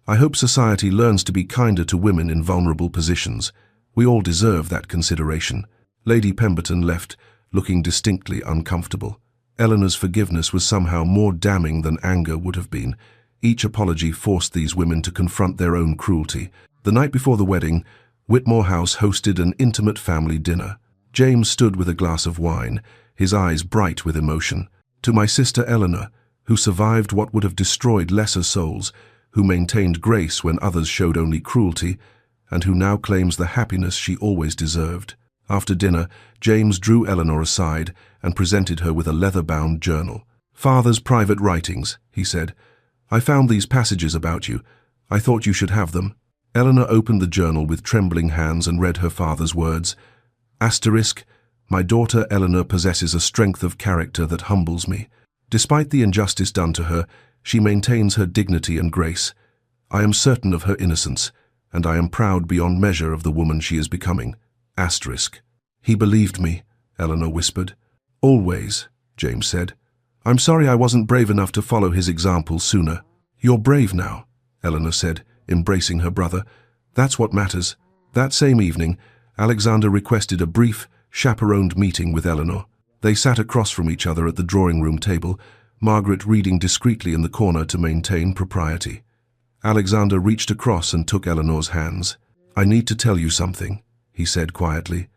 I hope society learns to be kinder to women in vulnerable positions. We all deserve that consideration. Lady Pemberton left, looking distinctly uncomfortable. Eleanor's forgiveness was somehow more damning than anger would have been. Each apology forced these women to confront their own cruelty. The night before the wedding, Whitmore House hosted an intimate family dinner. James stood with a glass of wine, his eyes bright with emotion. To my sister Eleanor, who survived what would have destroyed lesser souls, who maintained grace when others showed only cruelty, and who now claims the happiness she always deserved. After dinner, James drew Eleanor aside and presented her with a leather-bound journal. Father's private writings, he said. I found these passages about you. I thought you should have them. Eleanor opened the journal with trembling hands and read her father's words. Asterisk, my daughter Eleanor possesses a strength of character that humbles me. Despite the injustice done to her, she maintains her dignity and grace. I am certain of her innocence, and I am proud beyond measure of the woman she is becoming. Asterisk. He believed me, Eleanor whispered. Always, James said. I'm sorry I wasn't brave enough to follow his example sooner. You're brave now, Eleanor said, embracing her brother. That's what matters. That same evening, Alexander requested a brief, chaperoned meeting with Eleanor. They sat across from each other at the drawing-room table, Margaret reading discreetly in the corner to maintain propriety. Alexander reached across and took Eleanor's hands. "I need to tell you something," he said quietly.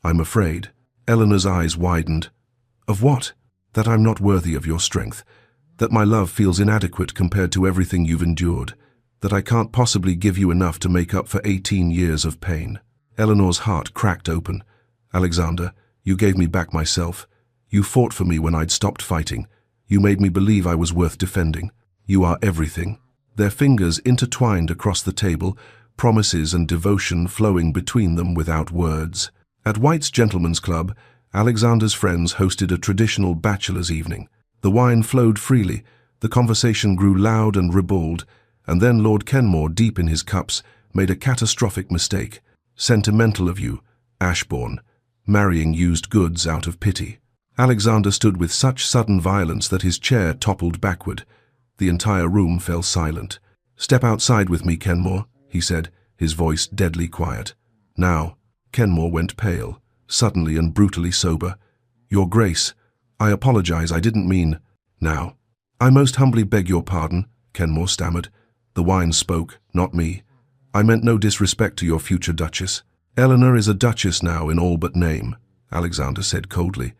"I'm afraid." Eleanor's eyes widened. "Of what?" "That I'm not worthy of your strength. That my love feels inadequate compared to everything you've endured. That I can't possibly give you enough to make up for 18 years of pain." Eleanor's heart cracked open. "Alexander, you gave me back myself. You fought for me when I'd stopped fighting. You made me believe I was worth defending. You are everything." Their fingers intertwined across the table, promises and devotion flowing between them without words. At White's Gentlemen's Club, Alexander's friends hosted a traditional bachelor's evening. The wine flowed freely, the conversation grew loud and ribald, and then Lord Kenmore, deep in his cups, made a catastrophic mistake. "Sentimental of you, Ashbourne, marrying used goods out of pity." Alexander stood with such sudden violence that his chair toppled backward. The entire room fell silent. "Step outside with me, Kenmore," he said, his voice deadly quiet. "Now." Kenmore went pale, suddenly and brutally sober. "Your Grace, I apologize, I didn't mean—" "Now." "I most humbly beg your pardon," Kenmore stammered. "The wine spoke, not me. I meant no disrespect to your future Duchess." "Eleanor is a Duchess now in all but name," Alexander said coldly.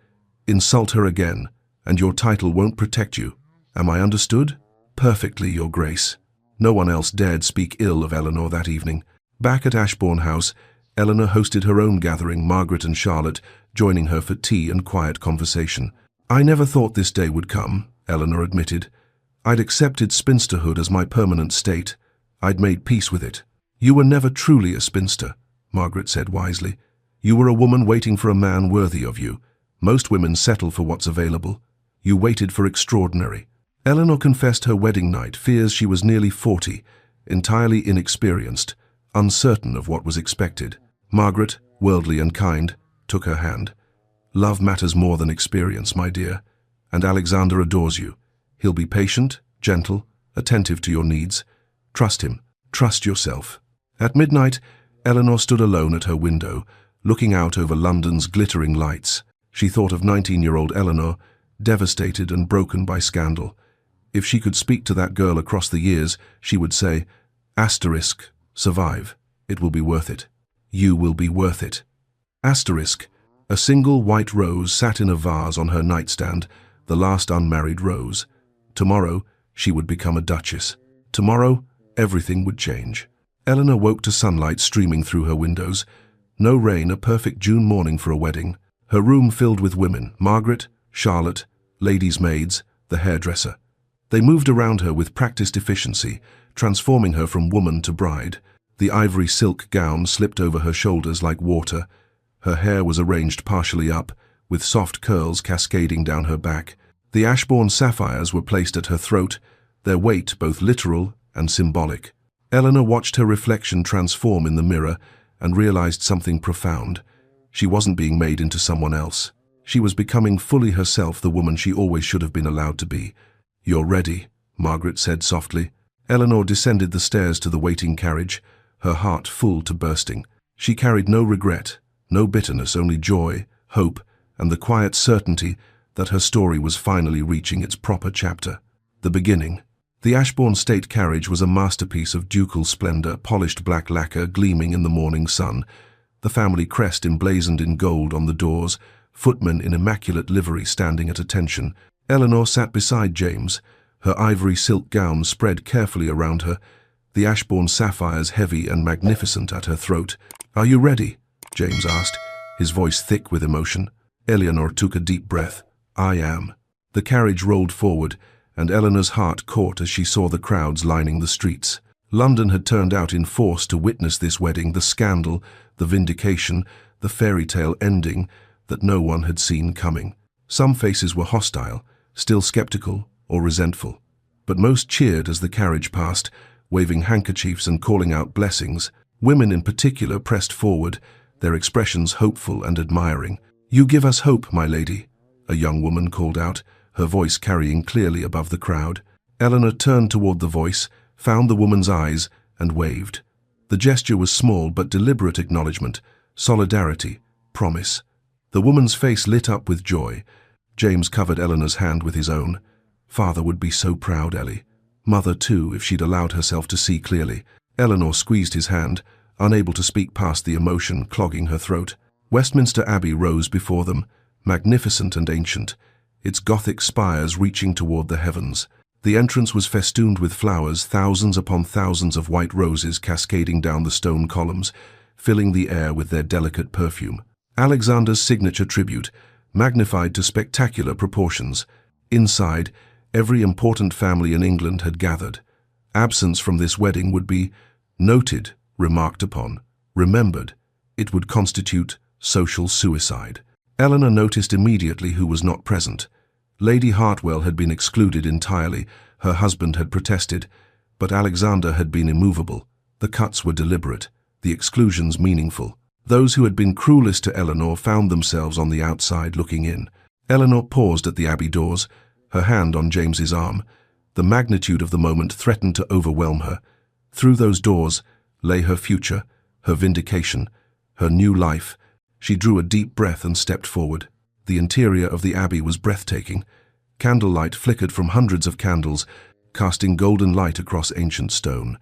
"Insult her again, and your title won't protect you. Am I understood?" "Perfectly, Your Grace." No one else dared speak ill of Eleanor that evening. Back at Ashbourne House, Eleanor hosted her own gathering, Margaret and Charlotte joining her for tea and quiet conversation. "I never thought this day would come," Eleanor admitted. "I'd accepted spinsterhood as my permanent state. I'd made peace with it." "You were never truly a spinster," Margaret said wisely. "You were a woman waiting for a man worthy of you. Most women settle for what's available. You waited for extraordinary." Eleanor confessed her wedding night fears she was nearly 40, entirely inexperienced, uncertain of what was expected. Margaret, worldly and kind, took her hand. "Love matters more than experience, my dear, and Alexander adores you. He'll be patient, gentle, attentive to your needs. Trust him. Trust yourself." At midnight, Eleanor stood alone at her window, looking out over London's glittering lights. She thought of 19-year-old Eleanor, devastated and broken by scandal. If she could speak to that girl across the years, she would say, "Asterisk, survive. It will be worth it. You will be worth it." Asterisk. A single white rose sat in a vase on her nightstand, the last unmarried rose. Tomorrow, she would become a duchess. Tomorrow, everything would change. Eleanor woke to sunlight streaming through her windows. No rain, a perfect June morning for a wedding. Her room filled with women, Margaret, Charlotte, ladies' maids, the hairdresser. They moved around her with practiced efficiency, transforming her from woman to bride. The ivory silk gown slipped over her shoulders like water. Her hair was arranged partially up, with soft curls cascading down her back. The Ashbourne sapphires were placed at her throat, their weight both literal and symbolic. Eleanor watched her reflection transform in the mirror and realized something profound. She wasn't being made into someone else. She was becoming fully herself, the woman she always should have been allowed to be. "You're ready," Margaret said softly. Eleanor descended the stairs to the waiting carriage, her heart full to bursting. She carried no regret, no bitterness, only joy, hope, and the quiet certainty that her story was finally reaching its proper chapter. The beginning. The Ashbourne state carriage was a masterpiece of ducal splendor, polished black lacquer gleaming in the morning sun, the family crest emblazoned in gold on the doors, footmen in immaculate livery standing at attention. Eleanor sat beside James, her ivory silk gown spread carefully around her, the Ashbourne sapphires heavy and magnificent at her throat. "Are you ready?" James asked, his voice thick with emotion. Eleanor took a deep breath. "I am." The carriage rolled forward, and Eleanor's heart caught as she saw the crowds lining the streets. London had turned out in force to witness this wedding, the scandal, the vindication, the fairy tale ending that no one had seen coming. Some faces were hostile, still skeptical or resentful, but most cheered as the carriage passed, waving handkerchiefs and calling out blessings. Women in particular pressed forward, their expressions hopeful and admiring. "You give us hope, my lady," a young woman called out, her voice carrying clearly above the crowd. Eleanor turned toward the voice, found the woman's eyes, and waved. The gesture was small but deliberate acknowledgement, solidarity, promise. The woman's face lit up with joy. James covered Eleanor's hand with his own. Father would be so proud, Ellie. Mother too, if she'd allowed herself to see clearly. Eleanor squeezed his hand, unable to speak past the emotion clogging her throat. Westminster Abbey rose before them, magnificent and ancient, its Gothic spires reaching toward the heavens. The entrance was festooned with flowers, thousands upon thousands of white roses cascading down the stone columns, filling the air with their delicate perfume. Alexander's signature tribute, magnified to spectacular proportions. Inside, every important family in England had gathered. Absence from this wedding would be noted, remarked upon, remembered. It would constitute social suicide. Eleanor noticed immediately who was not present. Lady Hartwell had been excluded entirely. Her husband had protested, but Alexander had been immovable. The cuts were deliberate, the exclusions meaningful. Those who had been cruelest to Eleanor found themselves on the outside looking in. Eleanor paused at the Abbey doors, her hand on James's arm. The magnitude of the moment threatened to overwhelm her. Through those doors lay her future, her vindication, her new life. She drew a deep breath and stepped forward. The interior of the Abbey was breathtaking. Candlelight flickered from hundreds of candles, casting golden light across ancient stone.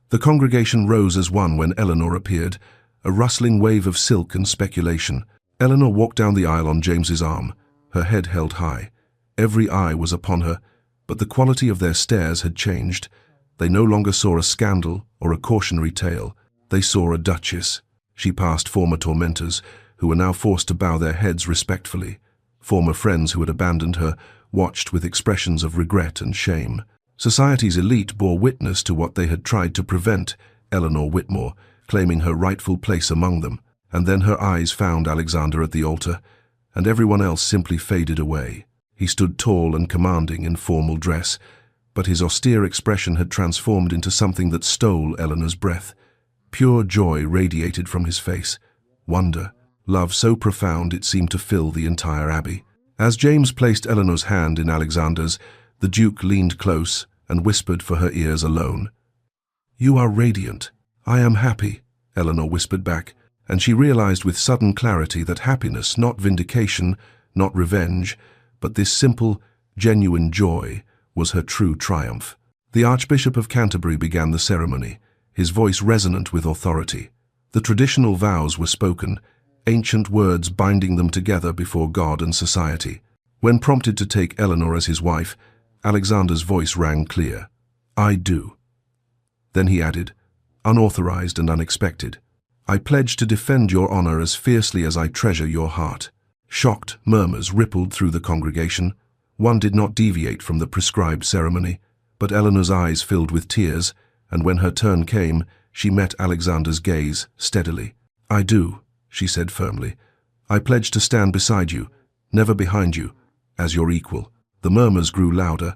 The congregation rose as one when Eleanor appeared, a rustling wave of silk and speculation. Eleanor walked down the aisle on James's arm, her head held high. Every eye was upon her, but the quality of their stares had changed. They no longer saw a scandal or a cautionary tale. They saw a duchess. She passed former tormentors, who were now forced to bow their heads respectfully. Former friends who had abandoned her watched with expressions of regret and shame. Society's elite bore witness to what they had tried to prevent, Eleanor Whitmore, claiming her rightful place among them. And then her eyes found Alexander at the altar, and everyone else simply faded away. He stood tall and commanding in formal dress, but his austere expression had transformed into something that stole Eleanor's breath. Pure joy radiated from his face, wonder, love so profound it seemed to fill the entire abbey. As James placed Eleanor's hand in Alexander's, the Duke leaned close and whispered for her ears alone. "You are radiant. I am happy," Eleanor whispered back, and she realized with sudden clarity that happiness, not vindication, not revenge, but this simple, genuine joy, was her true triumph. The Archbishop of Canterbury began the ceremony, his voice resonant with authority. The traditional vows were spoken, ancient words binding them together before God and society. When prompted to take Eleanor as his wife, Alexander's voice rang clear. "I do." Then he added, unauthorized and unexpected, "I pledge to defend your honor as fiercely as I treasure your heart." Shocked murmurs rippled through the congregation. One did not deviate from the prescribed ceremony, but Eleanor's eyes filled with tears, and when her turn came, she met Alexander's gaze steadily. "I do," she said firmly. "I pledge to stand beside you, never behind you, as your equal." The murmurs grew louder.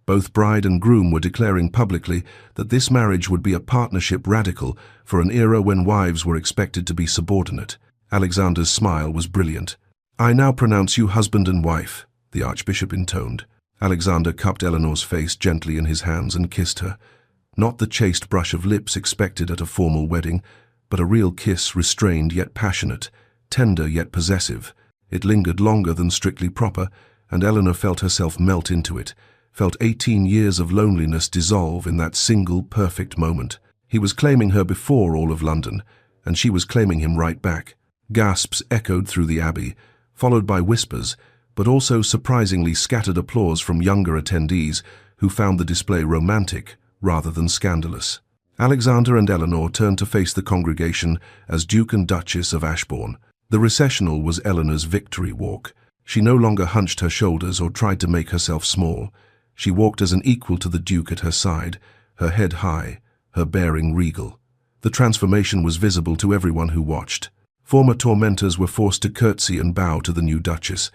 Both bride and groom were declaring publicly that this marriage would be a partnership radical for an era when wives were expected to be subordinate. Alexander's smile was brilliant. "I now pronounce you husband and wife," the Archbishop intoned. Alexander cupped Eleanor's face gently in his hands and kissed her. Not the chaste brush of lips expected at a formal wedding, but a real kiss, restrained yet passionate, tender yet possessive. It lingered longer than strictly proper, and Eleanor felt herself melt into it, felt 18 years of loneliness dissolve in that single perfect moment. He was claiming her before all of London, and she was claiming him right back. Gasps echoed through the Abbey, followed by whispers, but also surprisingly scattered applause from younger attendees who found the display romantic rather than scandalous. Alexander and Eleanor turned to face the congregation as Duke and Duchess of Ashbourne. The recessional was Eleanor's victory walk. She no longer hunched her shoulders or tried to make herself small. She walked as an equal to the Duke at her side, her head high, her bearing regal. The transformation was visible to everyone who watched. Former tormentors were forced to curtsy and bow to the new Duchess.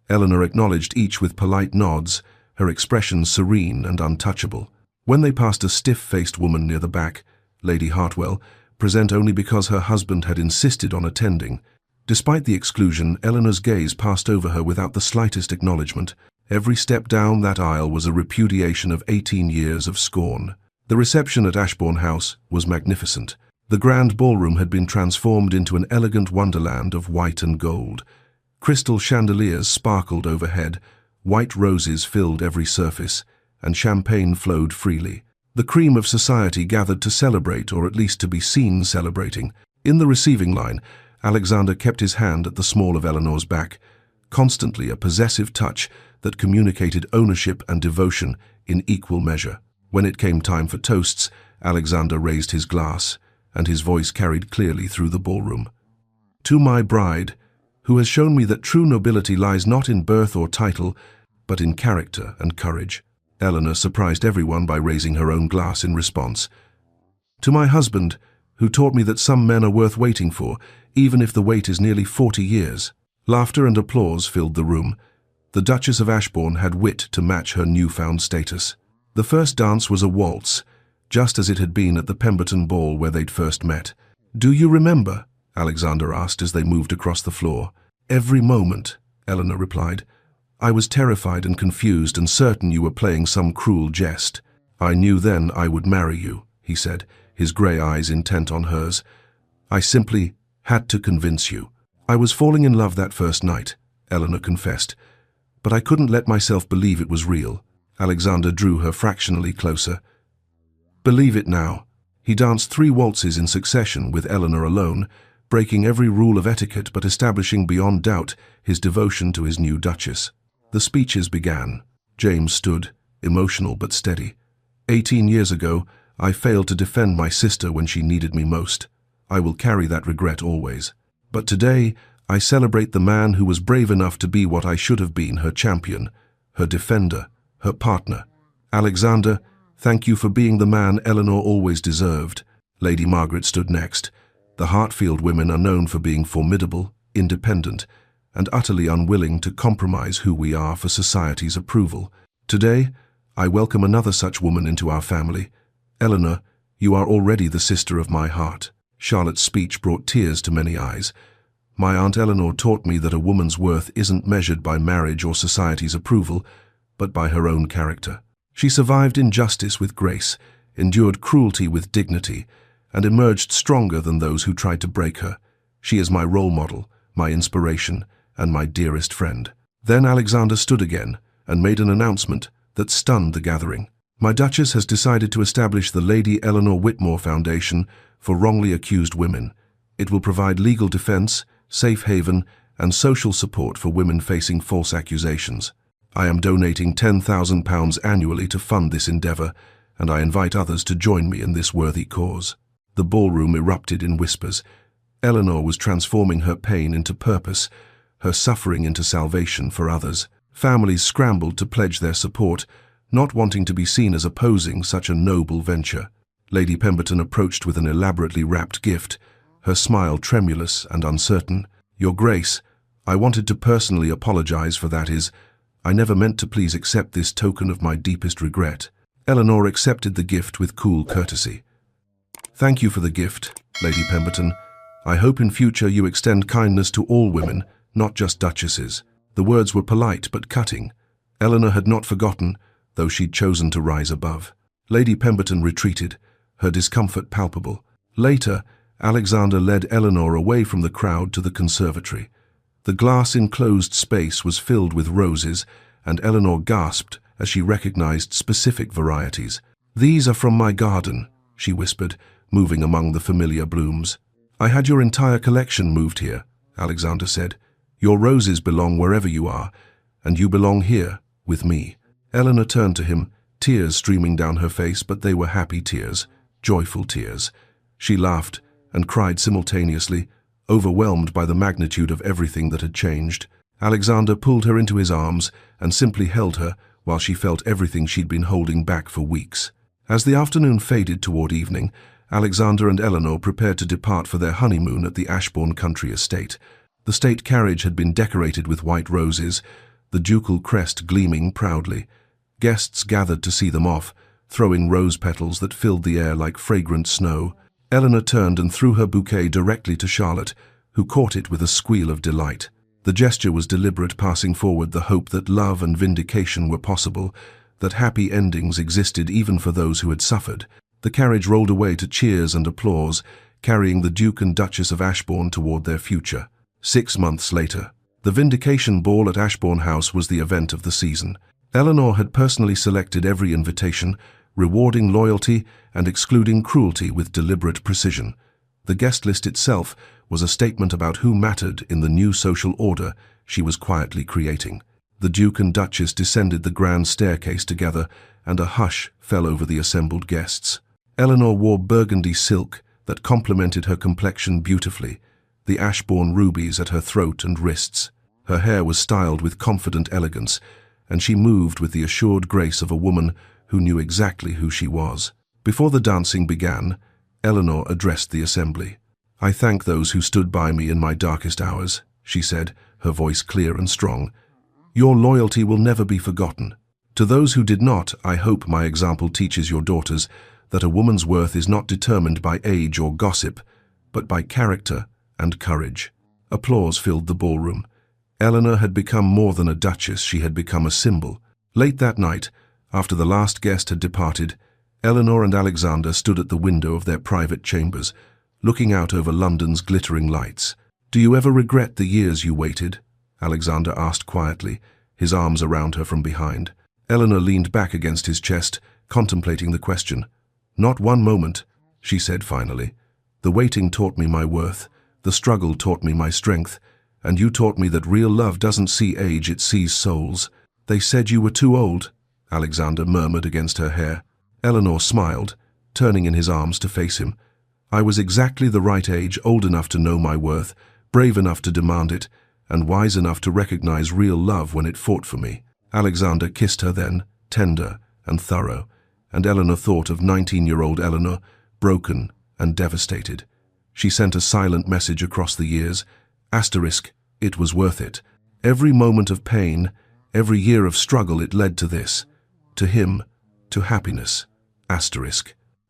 Eleanor acknowledged each with polite nods, her expression serene and untouchable. When they passed a stiff-faced woman near the back, Lady Hartwell, present only because her husband had insisted on attending. Despite the exclusion, Eleanor's gaze passed over her without the slightest acknowledgement. Every step down that aisle was a repudiation of 18 years of scorn. The reception at Ashbourne House was magnificent. The grand ballroom had been transformed into an elegant wonderland of white and gold. Crystal chandeliers sparkled overhead, White roses filled every surface, and champagne flowed freely. The cream of society gathered to celebrate, or at least to be seen celebrating. In the receiving line, Alexander kept his hand at the small of Eleanor's back, constantly a possessive touch that communicated ownership and devotion in equal measure. When it came time for toasts, Alexander raised his glass, and his voice carried clearly through the ballroom. "To my bride, who has shown me that true nobility lies not in birth or title, but in character and courage." Eleanor surprised everyone by raising her own glass in response. "To my husband, who taught me that some men are worth waiting for, even if the wait is nearly 40 years. Laughter and applause filled the room. The Duchess of Ashbourne had wit to match her newfound status. The first dance was a waltz, just as it had been at the Pemberton ball where they'd first met. "Do you remember?" Alexander asked as they moved across the floor. "Every moment," Eleanor replied. "I was terrified and confused and certain you were playing some cruel jest." "I knew then I would marry you," he said, his grey eyes intent on hers. "I simply had to convince you." "I was falling in love that first night," Eleanor confessed, "but I couldn't let myself believe it was real." Alexander drew her fractionally closer. "Believe it now." He danced 3 waltzes in succession with Eleanor alone, breaking every rule of etiquette but establishing beyond doubt his devotion to his new duchess. The speeches began. James stood, emotional but steady. 18 years ago, I failed to defend my sister when she needed me most. I will carry that regret always. But today, I celebrate the man who was brave enough to be what I should have been, her champion, her defender, her partner. Alexander, thank you for being the man Eleanor always deserved." Lady Margaret stood next. The Hartfield women are known for being formidable, independent, and utterly unwilling to compromise who we are for society's approval. Today, I welcome another such woman into our family. Eleanor, you are already the sister of my heart. Charlotte's speech brought tears to many eyes. My Aunt Eleanor taught me that a woman's worth isn't measured by marriage or society's approval, but by her own character. She survived injustice with grace, endured cruelty with dignity, and emerged stronger than those who tried to break her. She is my role model, my inspiration, and my dearest friend. Then Alexander stood again and made an announcement that stunned the gathering. My Duchess has decided to establish the Lady Eleanor Whitmore Foundation for wrongly accused women. It will provide legal defense, safe haven, and social support for women facing false accusations. I am donating £10,000 annually to fund this endeavor, and I invite others to join me in this worthy cause. The ballroom erupted in whispers. Eleanor was transforming her pain into purpose, her suffering into salvation for others. Families scrambled to pledge their support, not wanting to be seen as opposing such a noble venture. Lady Pemberton approached with an elaborately wrapped gift, her smile tremulous and uncertain. "Your Grace, I wanted to personally apologize for that. I never meant to. Please accept this token of my deepest regret." Eleanor accepted the gift with cool courtesy. "Thank you for the gift, Lady Pemberton. I hope in future you extend kindness to all women, not just duchesses." The words were polite but cutting. Eleanor had not forgotten, though she'd chosen to rise above. Lady Pemberton retreated, her discomfort palpable. Later, Alexander led Eleanor away from the crowd to the conservatory. The glass-enclosed space was filled with roses, and Eleanor gasped as she recognized specific varieties. "These are from my garden," she whispered, moving among the familiar blooms. "I had your entire collection moved here," Alexander said. "Your roses belong wherever you are, and you belong here, with me." Eleanor turned to him, tears streaming down her face, but they were happy tears, joyful tears. She laughed and cried simultaneously, overwhelmed by the magnitude of everything that had changed. Alexander pulled her into his arms and simply held her while she felt everything she'd been holding back for weeks. As the afternoon faded toward evening, Alexander and Eleanor prepared to depart for their honeymoon at the Ashbourne country estate. The state carriage had been decorated with white roses, the ducal crest gleaming proudly. Guests gathered to see them off, throwing rose petals that filled the air like fragrant snow. Eleanor turned and threw her bouquet directly to Charlotte, who caught it with a squeal of delight. The gesture was deliberate, passing forward the hope that love and vindication were possible, that happy endings existed even for those who had suffered. The carriage rolled away to cheers and applause, carrying the Duke and Duchess of Ashbourne toward their future. 6 months later. The Vindication Ball at Ashbourne House was the event of the season. Eleanor had personally selected every invitation, rewarding loyalty and excluding cruelty with deliberate precision. The guest list itself was a statement about who mattered in the new social order she was quietly creating. The Duke and Duchess descended the grand staircase together, and a hush fell over the assembled guests. Eleanor wore burgundy silk that complemented her complexion beautifully, the Ashbourne rubies at her throat and wrists. Her hair was styled with confident elegance, and she moved with the assured grace of a woman who knew exactly who she was. Before the dancing began, Eleanor addressed the assembly. "I thank those who stood by me in my darkest hours," she said, her voice clear and strong. "Your loyalty will never be forgotten. To those who did not, I hope my example teaches your daughters that a woman's worth is not determined by age or gossip, but by character and courage." Applause filled the ballroom. Eleanor had become more than a duchess, she had become a symbol. Late that night, after the last guest had departed, Eleanor and Alexander stood at the window of their private chambers, looking out over London's glittering lights. "Do you ever regret the years you waited?" Alexander asked quietly, his arms around her from behind. Eleanor leaned back against his chest, contemplating the question. "Not one moment," she said finally. "The waiting taught me my worth, the struggle taught me my strength, and you taught me that real love doesn't see age, it sees souls." "They said you were too old," Alexander murmured against her hair. Eleanor smiled, turning in his arms to face him. "I was exactly the right age, old enough to know my worth, brave enough to demand it, and wise enough to recognize real love when it fought for me." Alexander kissed her then, tender and thorough, and Eleanor thought of 19-year-old Eleanor, broken and devastated. She sent a silent message across the years. It was worth it. Every moment of pain, every year of struggle, it led to this. To him, to happiness.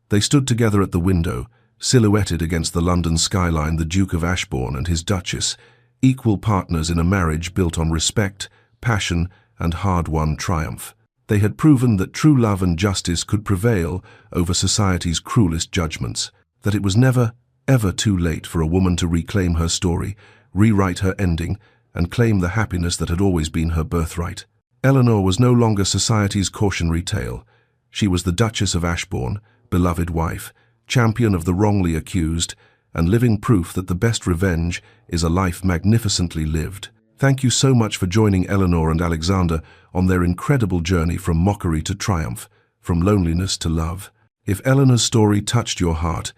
They stood together at the window, silhouetted against the London skyline, the Duke of Ashbourne and his Duchess, equal partners in a marriage built on respect, passion, and hard-won triumph. They had proven that true love and justice could prevail over society's cruelest judgments, that it was never, ever too late for a woman to reclaim her story, rewrite her ending, and claim the happiness that had always been her birthright. Eleanor was no longer society's cautionary tale. She was the Duchess of Ashbourne, beloved wife, champion of the wrongly accused, and living proof that the best revenge is a life magnificently lived. Thank you so much for joining Eleanor and Alexander on their incredible journey from mockery to triumph, from loneliness to love. If Eleanor's story touched your heart,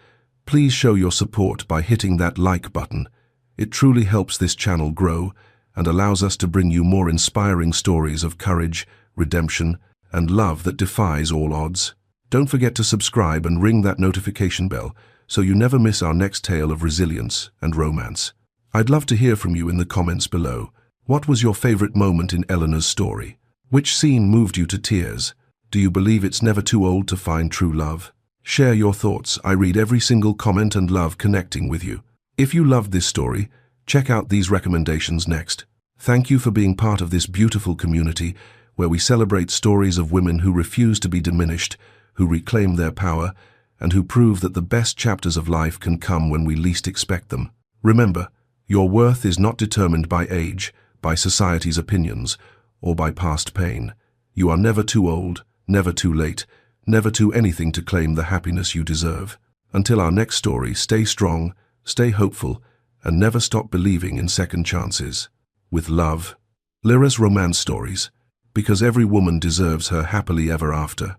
please show your support by hitting that like button. It truly helps this channel grow and allows us to bring you more inspiring stories of courage, redemption, and love that defies all odds. Don't forget to subscribe and ring that notification bell so you never miss our next tale of resilience and romance. I'd love to hear from you in the comments below. What was your favorite moment in Eleanor's story? Which scene moved you to tears? Do you believe it's never too old to find true love? Share your thoughts. I read every single comment and love connecting with you. If you loved this story, check out these recommendations next. Thank you for being part of this beautiful community where we celebrate stories of women who refuse to be diminished, who reclaim their power, and who prove that the best chapters of life can come when we least expect them. Remember, your worth is not determined by age, by society's opinions, or by past pain. You are never too old, never too late, never too anything to claim the happiness you deserve. Until our next story, stay strong, stay hopeful, and never stop believing in second chances. With love, HistoricalRomance Stories, because every woman deserves her happily ever after.